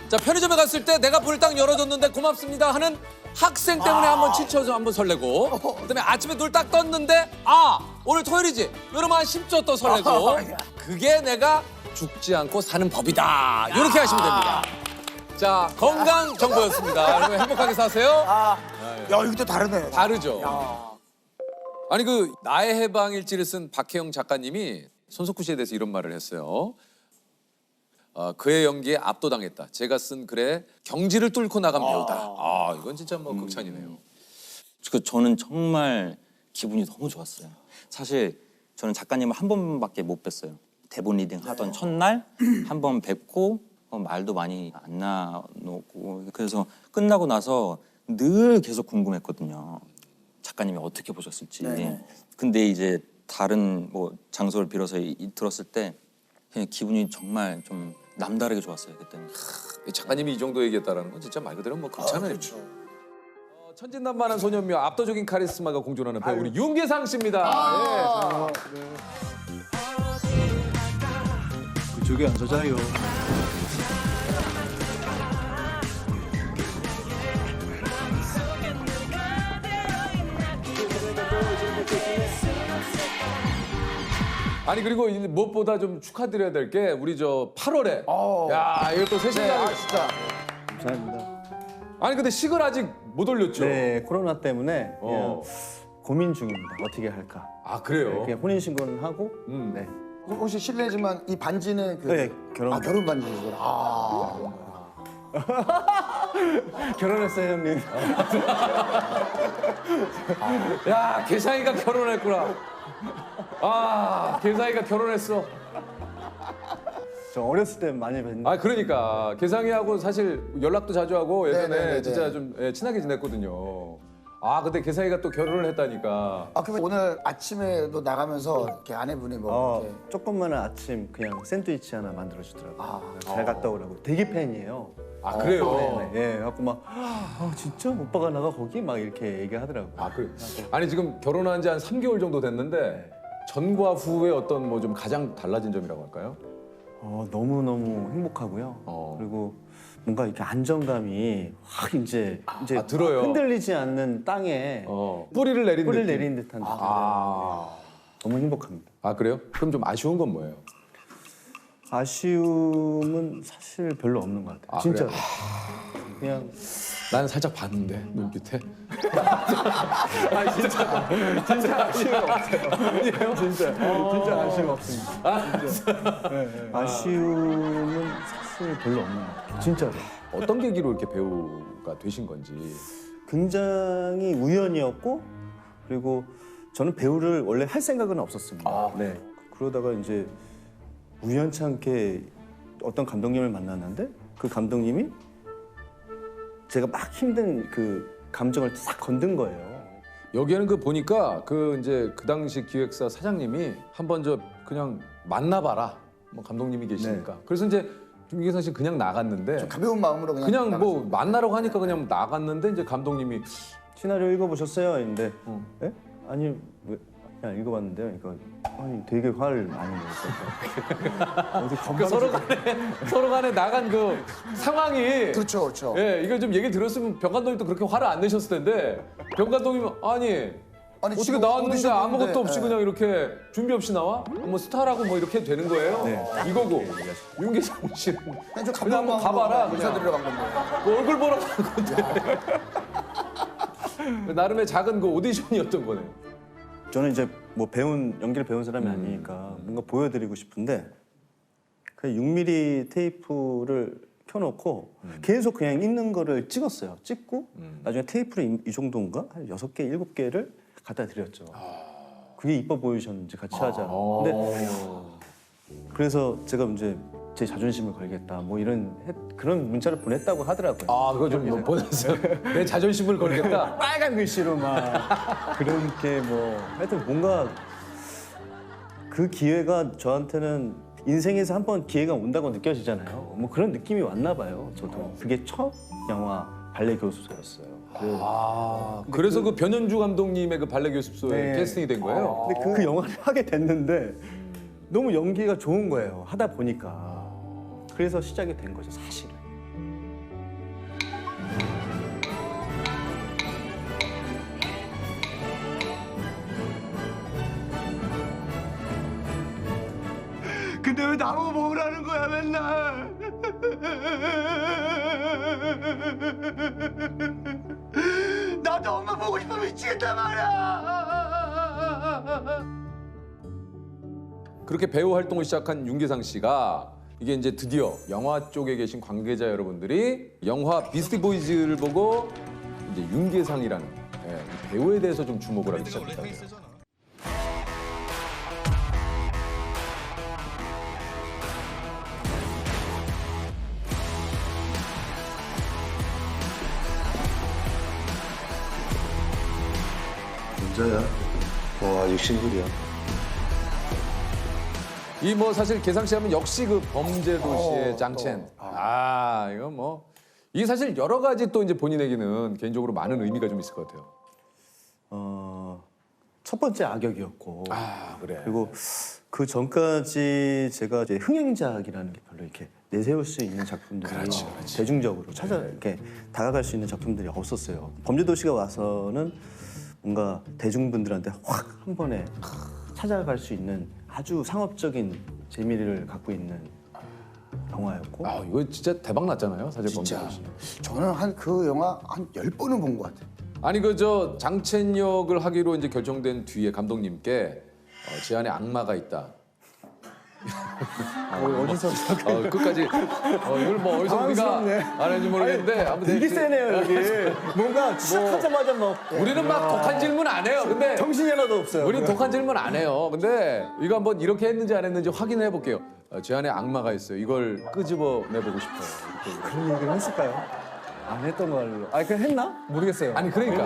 자, 편의점에 갔을 때 내가 문을 딱 열어줬는데 고맙습니다 하는 학생 때문에 한번 지쳐서 한번 설레고, 그다음에 아침에 눈을 딱 떴는데 오늘 토요일이지. 이러면 한 10초 또 설레고, 그게 내가 죽지 않고 사는 법이다. 이렇게 하시면 됩니다. 자, 건강 정보였습니다. 여러분 행복하게 사세요. 야, 이것도 다르네. 다르죠. 아니 그 나의 해방일지를 쓴 박혜영 작가님이 손석구 씨에 대해서 이런 말을 했어요. 그의 연기에 압도당했다. 제가 쓴 글에 경지를 뚫고 나간 배우다. 이건 진짜 뭐 극찬이네요. 저는 정말 기분이 너무 좋았어요. 사실 저는 작가님을 한 번밖에 못 뵀어요. 대본 리딩 하던 첫날 한 번 뵙고 말도 많이 안 나누고, 그래서 끝나고 나서 늘 계속 궁금했거든요. 작가님이 어떻게 보셨을지. 근데 이제 다른 뭐 장소를 빌어서 들었을 때 그냥 기분이 정말 좀 남다르게 좋았어요 그때는. 작가님이 이 정도 얘기했다라는 건 진짜 말 그대로 뭐 극찬이에요. 천진난만한 소년미와 압도적인 카리스마가 공존하는 배우 우리 윤계상 씨입니다. 그쪽에 앉아자요. 아니 그리고 무엇보다 좀 축하드려야 될 게 우리 저 8월에 야 이거 또 새 신작이 진짜 감사합니다. 아니 근데 식을 아직 못 올렸죠? 네, 코로나 때문에 그냥 고민 중입니다. 어떻게 할까? 그래요? 네, 그냥 혼인 신고는 하고. 네. 혹시 실례지만 이 반지는 네, 결혼. 결혼 반지시구나. 결혼했어요, 형님. 야 계상이가 결혼했구나. 계상이가 결혼했어. 저 어렸을 때 많이 뵀는데. 그러니까 계상이하고 사실 연락도 자주 하고 예전에 네네네네. 진짜 좀 친하게 지냈거든요. 근데 계상이가 또 결혼을 했다니까. 그럼 오늘 아침에도 나가면서 이렇게 아내분이 뭐 이렇게 조금만한 아침 그냥 샌드위치 하나 만들어 주더라고요. 잘 갔다 오라고. 되게 팬이에요. 그래요? 네. 그래갖고 막 진짜 오빠가 나가 거기 막 이렇게 얘기하더라고요. 그래. 아니 지금 결혼한 지 한 3개월 정도 됐는데 전과 후에 어떤 뭐 좀 가장 달라진 점이라고 할까요? 너무너무 행복하고요. 그리고 뭔가 이렇게 안정감이 확 이제 들어요. 흔들리지 않는 땅에 뿌리를 내린 뿌리를 느낌. 내린 듯한 느낌. 너무 행복합니다. 그래요? 그럼 좀 아쉬운 건 뭐예요? 아쉬움은 사실 별로 없는 것 같아요. 진짜로. 그냥 나는 살짝 봤는데 눈빛에. 진짜 아쉬움 없어요. 아니에요? 진짜 아쉬움 없습니다. 진짜. 아쉬움은 사실 별로 없는 것 같아요. 진짜로. 어떤 계기로 이렇게 배우가 되신 건지. 굉장히 우연이었고, 그리고 저는 배우를 원래 할 생각은 없었습니다. 네. 그러다가 이제 우연찮게 어떤 감독님을 만났는데 그 감독님이 제가 막 힘든 그 감정을 싹 건든 거예요. 여기에는 그 보니까 이제 그 당시 기획사 사장님이 한번 그냥 만나봐라. 뭐 감독님이 계시니까. 그래서 이제 김계상 씨 그냥 나갔는데. 좀 가벼운 마음으로 그냥 뭐 만나라고 하니까 그냥 나갔는데 이제 감독님이 시나리오 읽어보셨어요? 했는데 네? 아니 왜? 그냥 읽어봤는데요. 그러니까 되게 화를 많이 내셨어요. 어디 서로 간에 나간 그 상황이. 그렇죠. 예, 이걸 좀 얘기 들었으면 병 감독님도 그렇게 화를 안 내셨을 텐데 병 감독님은 어떻게 지금 나왔는데 오디션 아무것도 보는데, 없이 그냥 이렇게 준비 없이 나와? 뭐 스타라고 뭐 이렇게 되는 거예요? 이거고 윤계상 씨는 그냥 한번 가봐라. 인사드리러 간 건데. 뭐 얼굴 보러 간 건데. 나름의 작은 그 오디션이었던 거네요. 저는 이제 뭐 연기를 배운 사람이 아니니까 뭔가 보여드리고 싶은데 그 6mm 테이프를 켜놓고 계속 그냥 있는 거를 찍었어요. 찍고 나중에 테이프를 이 정도인가? 한 6개, 7개를 갖다 드렸죠. 그게 이뻐 보이셨는지 같이 하자. 근데 그래서 제가 이제 제 자존심을 걸겠다 뭐 그런 문자를 보냈다고 하더라고요. 아, 그거 좀 보냈어요. 내 자존심을 걸겠다. 빨간 글씨로 막 그렇게 뭐 하여튼 뭔가 그 기회가 저한테는 인생에서 한 번 기회가 온다고 느껴지잖아요. 뭐 그런 느낌이 왔나 봐요. 저도 그게 첫 영화 발레 교수소였어요. 그래서 그 변현주 감독님의 그 발레 교습소에 네. 캐스팅이 된 거예요. 근데 그 영화를 하게 됐는데 너무 연기가 좋은 거예요. 하다 보니까. 그래서 시작이 된 거죠, 사실은. 근데 왜 나보고 먹으라는 거야 맨날? 나도 엄마 보고 싶어 미치겠단 말이야. 그렇게 배우 활동을 시작한 윤계상 씨가 이게 이제 드디어 영화 쪽에 계신 관계자 여러분들이 영화 비스티 보이즈를 보고 이제 윤계상이라는 이 배우에 대해서 좀 주목을 하기 시작했다고요. 진짜야? 와, 60불이야. 이 뭐 사실 계상 씨 하면 역시 그 범죄도시의 장첸. 이거 뭐 이게 사실 여러 가지 또 이제 본인에게는 개인적으로 많은 의미가 좀 있을 것 같아요. 첫 번째 악역이었고. 그래. 그리고 그 전까지 제가 이제 흥행작이라는 게 별로 이렇게 내세울 수 있는 작품들이 대중적으로 이렇게 다가갈 수 있는 작품들이 없었어요. 범죄도시가 와서는 뭔가 대중분들한테 확 한 번에 찾아갈 수 있는 아주 상업적인 재미를 갖고 있는 영화였고. 이거 진짜 대박 났잖아요, 사실 진짜. 범죄도시. 저는 그 영화 한 10번은 본 것 같아요. 아니 그 저 장첸 역을 하기로 이제 결정된 뒤에 감독님께 제 안에 악마가 있다. 어디서 끝까지 이걸 뭐 어디서 우리가 알았는지 모르겠는데 아무튼 되게 세네요 여기. 뭔가 시작하자마자 뭐 우리는 막 독한 질문 안 해요. 근데 정신이 하나도 없어요. 우리는 독한 질문 안 해요. 근데 이거 한번 이렇게 했는지 안 했는지 확인해 볼게요. 제 안에 악마가 있어요. 이걸 끄집어 내보고 싶어요. 이렇게. 그런 얘기를 했을까요? 안 했던 걸로. 그냥 했나? 모르겠어요. 아니 그러니까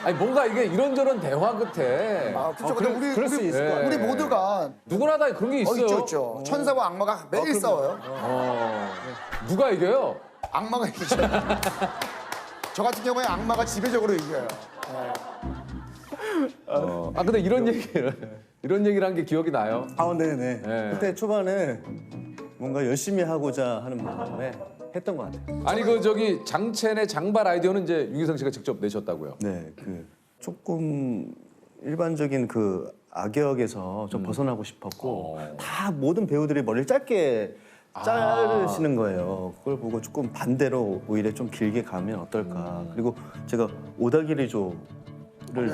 아니 뭔가 이게 이런저런 대화 끝에 그렇죠. 근데 그럴 수 있을 것 우리 같아요. 모두가 누구나 다 그런 게 있어요. 있죠. 천사와 악마가 매일 싸워요. 누가 이겨요? 악마가 이기죠. 저 같은 경우에 악마가 지배적으로 이겨요. 근데 이런 얘기를 한 게 기억이 나요. 네네. 네. 그때 초반에 뭔가 열심히 하고자 하는 마음에 했던 것 같아요. 아니 그 저기 장첸의 장발 아이디어는 이제 윤계상 씨가 직접 내셨다고요? 네, 조금 일반적인 그 악역에서 좀 벗어나고 싶었고 다 모든 배우들이 머리를 짧게 자르시는 거예요. 그걸 보고 조금 반대로 오히려 좀 길게 가면 어떨까. 그리고 제가 오다기리조를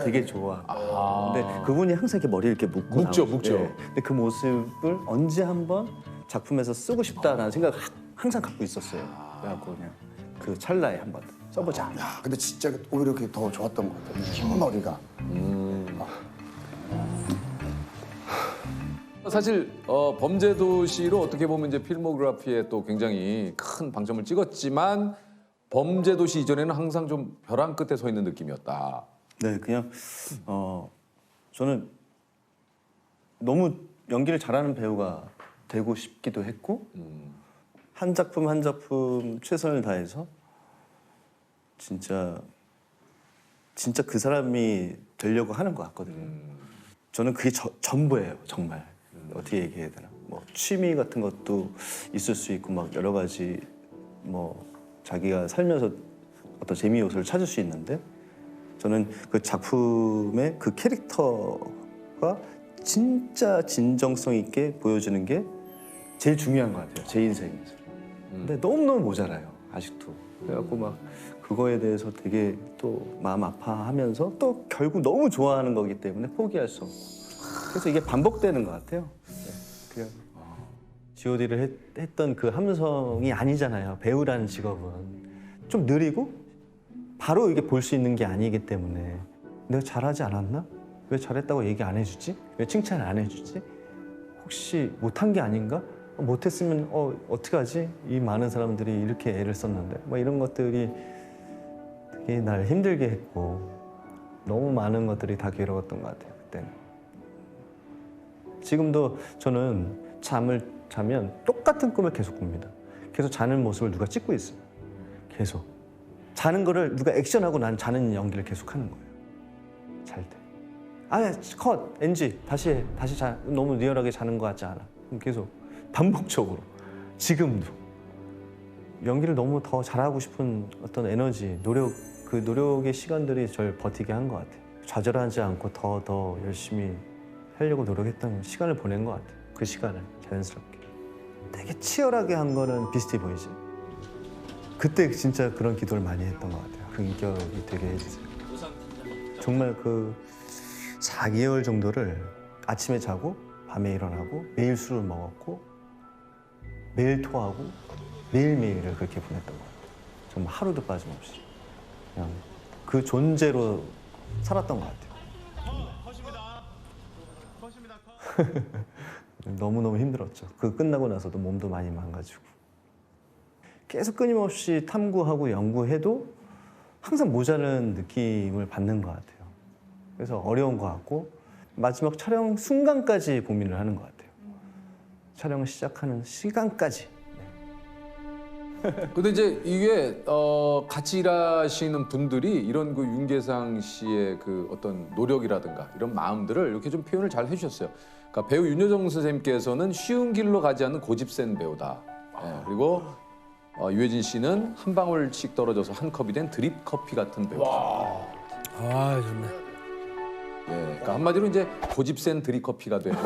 되게 좋아해요. 근데 그분이 항상 이렇게 머리를 이렇게 묶고 묶죠. 근데 그 모습을 언제 한번 작품에서 쓰고 싶다라는 생각을 항상 갖고 있었어요. 그래갖고 그냥 그 찰나에 한번 써보자. 야, 근데 진짜 오히려 그게 더 좋았던 것 같아요. 긴 머리가. 사실 범죄도시로 어떻게 보면 이제 필모그래피에 또 굉장히 큰 방점을 찍었지만 범죄도시 이전에는 항상 좀 벼랑 끝에 서 있는 느낌이었다. 네, 그냥 저는 너무 연기를 잘하는 배우가 되고 싶기도 했고 한 작품 한 작품 최선을 다해서 진짜 그 사람이 되려고 하는 것 같거든요. 저는 그게 전부예요, 정말. 어떻게 얘기해야 되나? 뭐 취미 같은 것도 있을 수 있고 막 여러 가지 뭐 자기가 살면서 어떤 재미 요소를 찾을 수 있는데 저는 그 작품의 그 캐릭터가 진짜 진정성 있게 보여주는 게 제일 중요한 것 같아요, 제 인생에서. 근데 너무너무 모자라요, 아직도. 그래갖고 막 그거에 대해서 되게 또 마음 아파하면서 또 결국 너무 좋아하는 거기 때문에 포기할 수 없고 그래서 이게 반복되는 것 같아요. 그냥 G.O.D를 했던 그 함성이 아니잖아요. 배우라는 직업은 좀 느리고 바로 이게 볼 수 있는 게 아니기 때문에 내가 잘하지 않았나? 왜 잘했다고 얘기 안 해주지? 왜 칭찬 안 해주지? 혹시 못한 게 아닌가? 못했으면 어떡하지? 이 많은 사람들이 이렇게 애를 썼는데 막 이런 것들이 되게 날 힘들게 했고 너무 많은 것들이 다 괴로웠던 것 같아요. 그때는. 지금도 저는 잠을 자면 똑같은 꿈을 계속 꿉니다. 계속 자는 모습을 누가 찍고 있어요. 계속. 자는 거를 누가 액션하고 난 자는 연기를 계속 하는 거예요. 잘 때. 컷! NG! 다시 해. 다시 자. 너무 리얼하게 자는 거 같지 않아. 계속 반복적으로. 지금도. 연기를 너무 더 잘하고 싶은 어떤 에너지, 노력, 그 노력의 시간들이 저를 버티게 한 것 같아요. 좌절하지 않고 더 열심히 하려고 노력했던 시간을 보낸 것 같아요. 그 시간을 자연스럽게. 되게 치열하게 한 거는 비스티 보이즈. 그때 진짜 그런 기도를 많이 했던 것 같아요. 그 인격이 되게 해주세요. 정말 그 4개월 정도를 아침에 자고 밤에 일어나고 매일 술을 먹었고 매일 토하고 매일매일을 그렇게 보냈던 것 같아요. 정말 하루도 빠짐없이. 그냥 그 존재로 살았던 것 같아요. 너무너무 힘들었죠. 그 끝나고 나서도 몸도 많이 망가지고. 계속 끊임없이 탐구하고 연구해도 항상 모자란 느낌을 받는 것 같아요. 그래서 어려운 것 같고 마지막 촬영 순간까지 고민을 하는 것 같아요. 촬영을 시작하는 시간까지. 근데 이제 이게 같이 일하시는 분들이 이런 그 윤계상 씨의 그 어떤 노력이라든가 이런 마음들을 이렇게 좀 표현을 잘 해주셨어요. 그러니까 배우 윤여정 선생님께서는 쉬운 길로 가지 않는 고집센 배우다. 예, 그리고 유해진 씨는 한 방울씩 떨어져서 한 컵이 된 드립 커피 같은 배우다. 아 좋네. 예, 그러니까 한마디로 이제 고집센 드립 커피가 되는.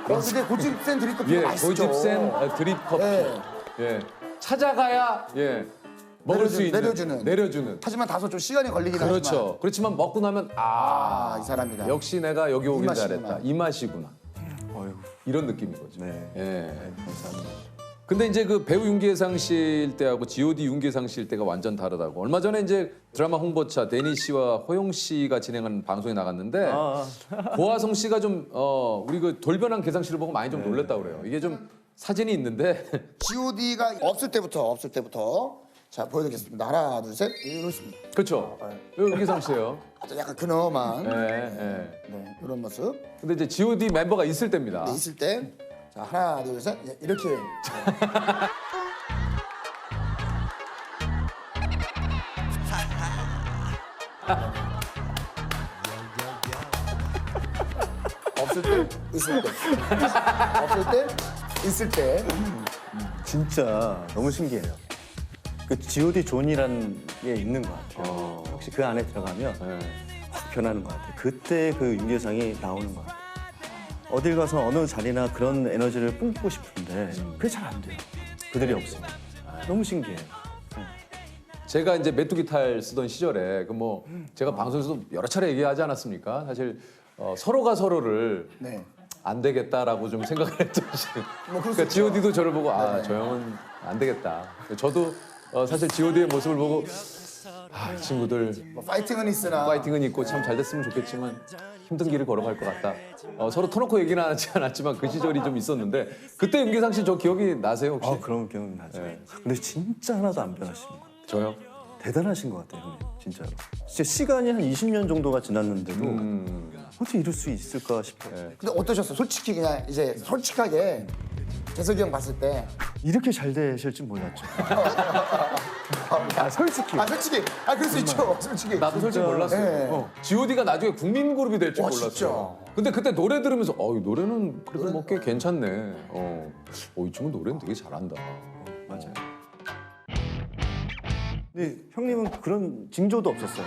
근데 고집센 드립 커피 맛있죠. 고집센 드립 커피. 예, 찾아가야 먹을 수 있는 내려주는. 하지만 다소 좀 시간이 걸리긴 하지만. 그렇죠. 그렇지만 먹고 나면 이 사람이다. 역시 내가 여기 오길 맛이구나. 잘했다. 이 맛이구나. 이런 느낌인 거죠. 네. 예. 감사합니다. 근데 이제 그 배우 윤계상 씨일 때하고 G.O.D 윤계상 씨일 때가 완전 다르다고. 얼마 전에 이제 드라마 홍보차 데니 씨와 호용 씨가 진행하는 방송에 나갔는데 고화성 씨가 좀 우리 그 돌변한 계상 씨를 보고 많이 좀 놀랬다고 그래요. 이게 좀 사진이 있는데 G.O.D가 없을 때부터 자 보여드리겠습니다. 하나 둘 셋 이렇습니다. 그렇죠. 윤계상 씨예요. 약간 근엄한 네, 이런 모습. 근데 이제 G.O.D 멤버가 있을 때입니다. 네, 있을 때. 자 하나 둘 셋 이렇게. 없을 때 있을 때 없을 때 있을 때. 진짜 너무 신기해요. 그 G.O.D 존이라는 게 있는 것 같아요. 혹시 그 안에 들어가면 확 변하는 것 같아요. 그때 그 윤계상이 나오는 것 같아요. 어딜 가서 어느 자리나 그런 에너지를 뿜고 싶은데 그게 잘 안 돼요. 그들이 없으면. 너무 신기해요. 제가 이제 메뚜기 탈 쓰던 시절에 그 뭐 제가 방송에서도 여러 차례 얘기하지 않았습니까? 사실 서로가 서로를 안 되겠다라고 좀 생각을 했던 시절. 그러니까 G.O.D도 저를 보고 저 형은 안 되겠다. 저도 사실 G.O.D의 모습을 보고 이 친구들 뭐 파이팅은 있으나 파이팅은 있고 참 잘 됐으면 좋겠지만 힘든 길을 걸어갈 것 같다. 서로 터놓고 얘기는 하지 않았지만 그 시절이 좀 있었는데 그때 윤계상 씨 저 기억이 나세요 혹시? 그럼 기억나죠. 근데 진짜 하나도 안 변하신 것 같아요. 저요? 대단하신 것 같아요, 형님. 진짜로. 진짜 시간이 한 20년 정도가 지났는데도 어떻게 이럴 수 있을까 싶어요. 근데 어떠셨어요? 솔직히 그냥 이제 솔직하게 재석이 형 봤을 때 이렇게 잘 되실 줄 몰랐죠. 솔직히. 솔직히. 그럴 수 있죠. 솔직히. 나도 솔직히 몰랐어요. G.O.D가 나중에 국민 그룹이 될 줄 몰랐어요. 진짜. 근데 그때 노래 들으면서 이 노래는 그래도 뭐 꽤 괜찮네. 이 친구 노래는 되게 잘한다. 맞아요. 근데 형님은 그런 징조도 없었어요.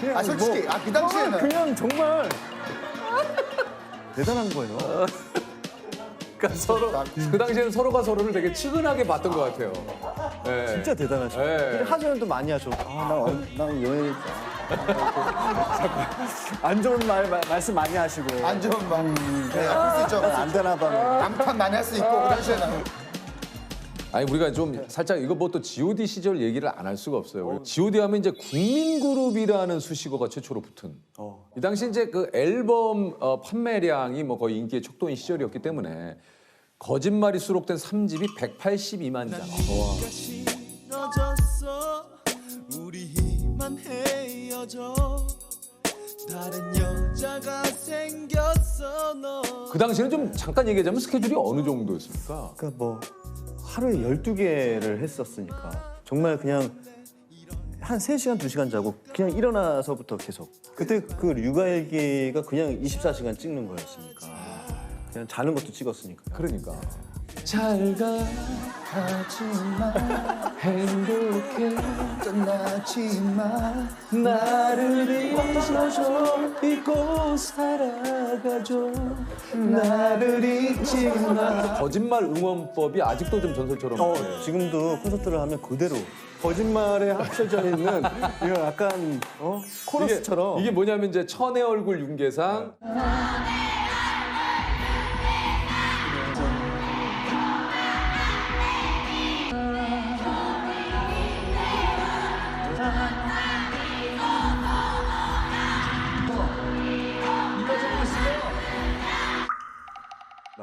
그냥 솔직히 그 당시에는 그냥 정말 대단한 거예요. 그러니까 서로 그 당시에는 서로가 서로를 되게 측은하게 봤던 것 같아요. 예. 진짜 대단하죠. 예. 근데 하소연도 많이 하죠. 난 연예인 안 좋은 말씀 많이 하시고. 안 좋은 말. 네, 그럴 수 있죠. 안 되나 봐. 남판 많이 할 수 있고 그 당시에는. 아니 우리가 좀 살짝 이거 뭐 또 G.O.D 시절 얘기를 안 할 수가 없어요. G.O.D 하면 이제 국민그룹이라는 수식어가 최초로 붙은. 이 당시 이제 그 앨범 판매량이 뭐 거의 인기의 척도인 시절이었기 때문에 거짓말이 수록된 3집이 182만 장. 우리만 헤어져 다른 여자가 생겼어 너. 그 당시에는 좀 잠깐 얘기하자면 스케줄이 어느 정도였습니까? 그러니까 뭐 하루에 12개를 했었으니까 정말 그냥 한 3시간, 2시간 자고 그냥 일어나서부터 계속. 그때 그 육아일기가 그냥 24시간 찍는 거였으니까 그냥 자는 것도 찍었으니까. 그러니까. 잘 가, 하지마, 행복해, 떠나지마, 나를 잊어줘, 잊고 살아가줘, 나를 잊지마. 거짓말 응원법이 아직도 좀 전설처럼. 지금도 콘서트를 하면 그대로 거짓말에 합쳐져 있는 이런 약간 코러스처럼. 이게 뭐냐면 이제 천의 얼굴 윤계상.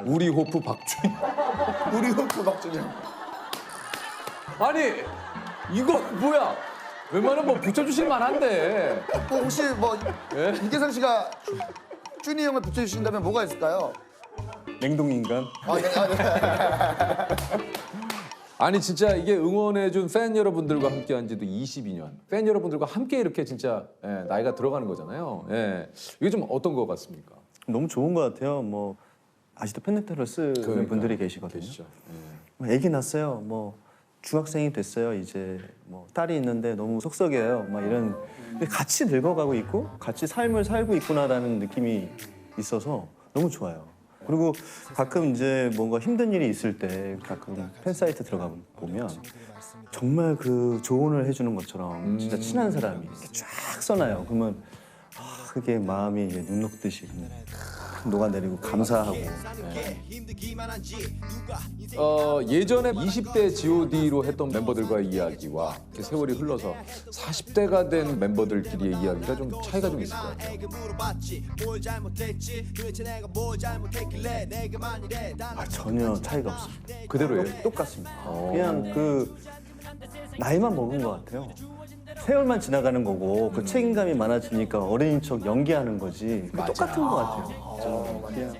우리 호프 박준영. 우리 호프 박준영. 아니 이거 뭐야? 웬만하면 뭐 붙여주실 만한데. 혹시 뭐 윤계상 씨가 준이 형을 붙여주신다면 뭐가 있을까요? 냉동인간. 아니 진짜 이게 응원해준 팬 여러분들과 함께한 지도 22년. 팬 여러분들과 함께 이렇게 진짜 나이가 들어가는 거잖아요. 이게 좀 어떤 것 같습니까? 너무 좋은 것 같아요. 뭐 아직도 팬레터를 쓰는 분들이 계시거든요. 계시죠. 애기 낳았어요. 뭐 중학생이 됐어요. 이제 뭐 딸이 있는데 너무 속썩여요. 막 이런. 근데 같이 늙어가고 있고 같이 삶을 살고 있구나라는 느낌이 있어서 너무 좋아요. 그리고 가끔 이제 뭔가 힘든 일이 있을 때 가끔 팬 사이트 들어가 보면 정말 그 조언을 해주는 것처럼 진짜 친한 사람이 이렇게 쫙 써놔요. 그러면 그게 마음이 이제 눈 녹듯이 그냥 녹아내리고 감사하고. 예전에 20대 G.O.D로 했던 멤버들과의 이야기와 이렇게 세월이 흘러서 40대가 된 멤버들끼리의 이야기가 좀 차이가 좀 있을 것 같아요. 전혀 차이가 없습니다. 그대로예요? 똑같습니다. 그냥 그 나이만 먹은 것 같아요. 세월만 지나가는 거고 그 책임감이 많아지니까 어린인 척 연기하는 거지. 똑같은 것 같아요. 그냥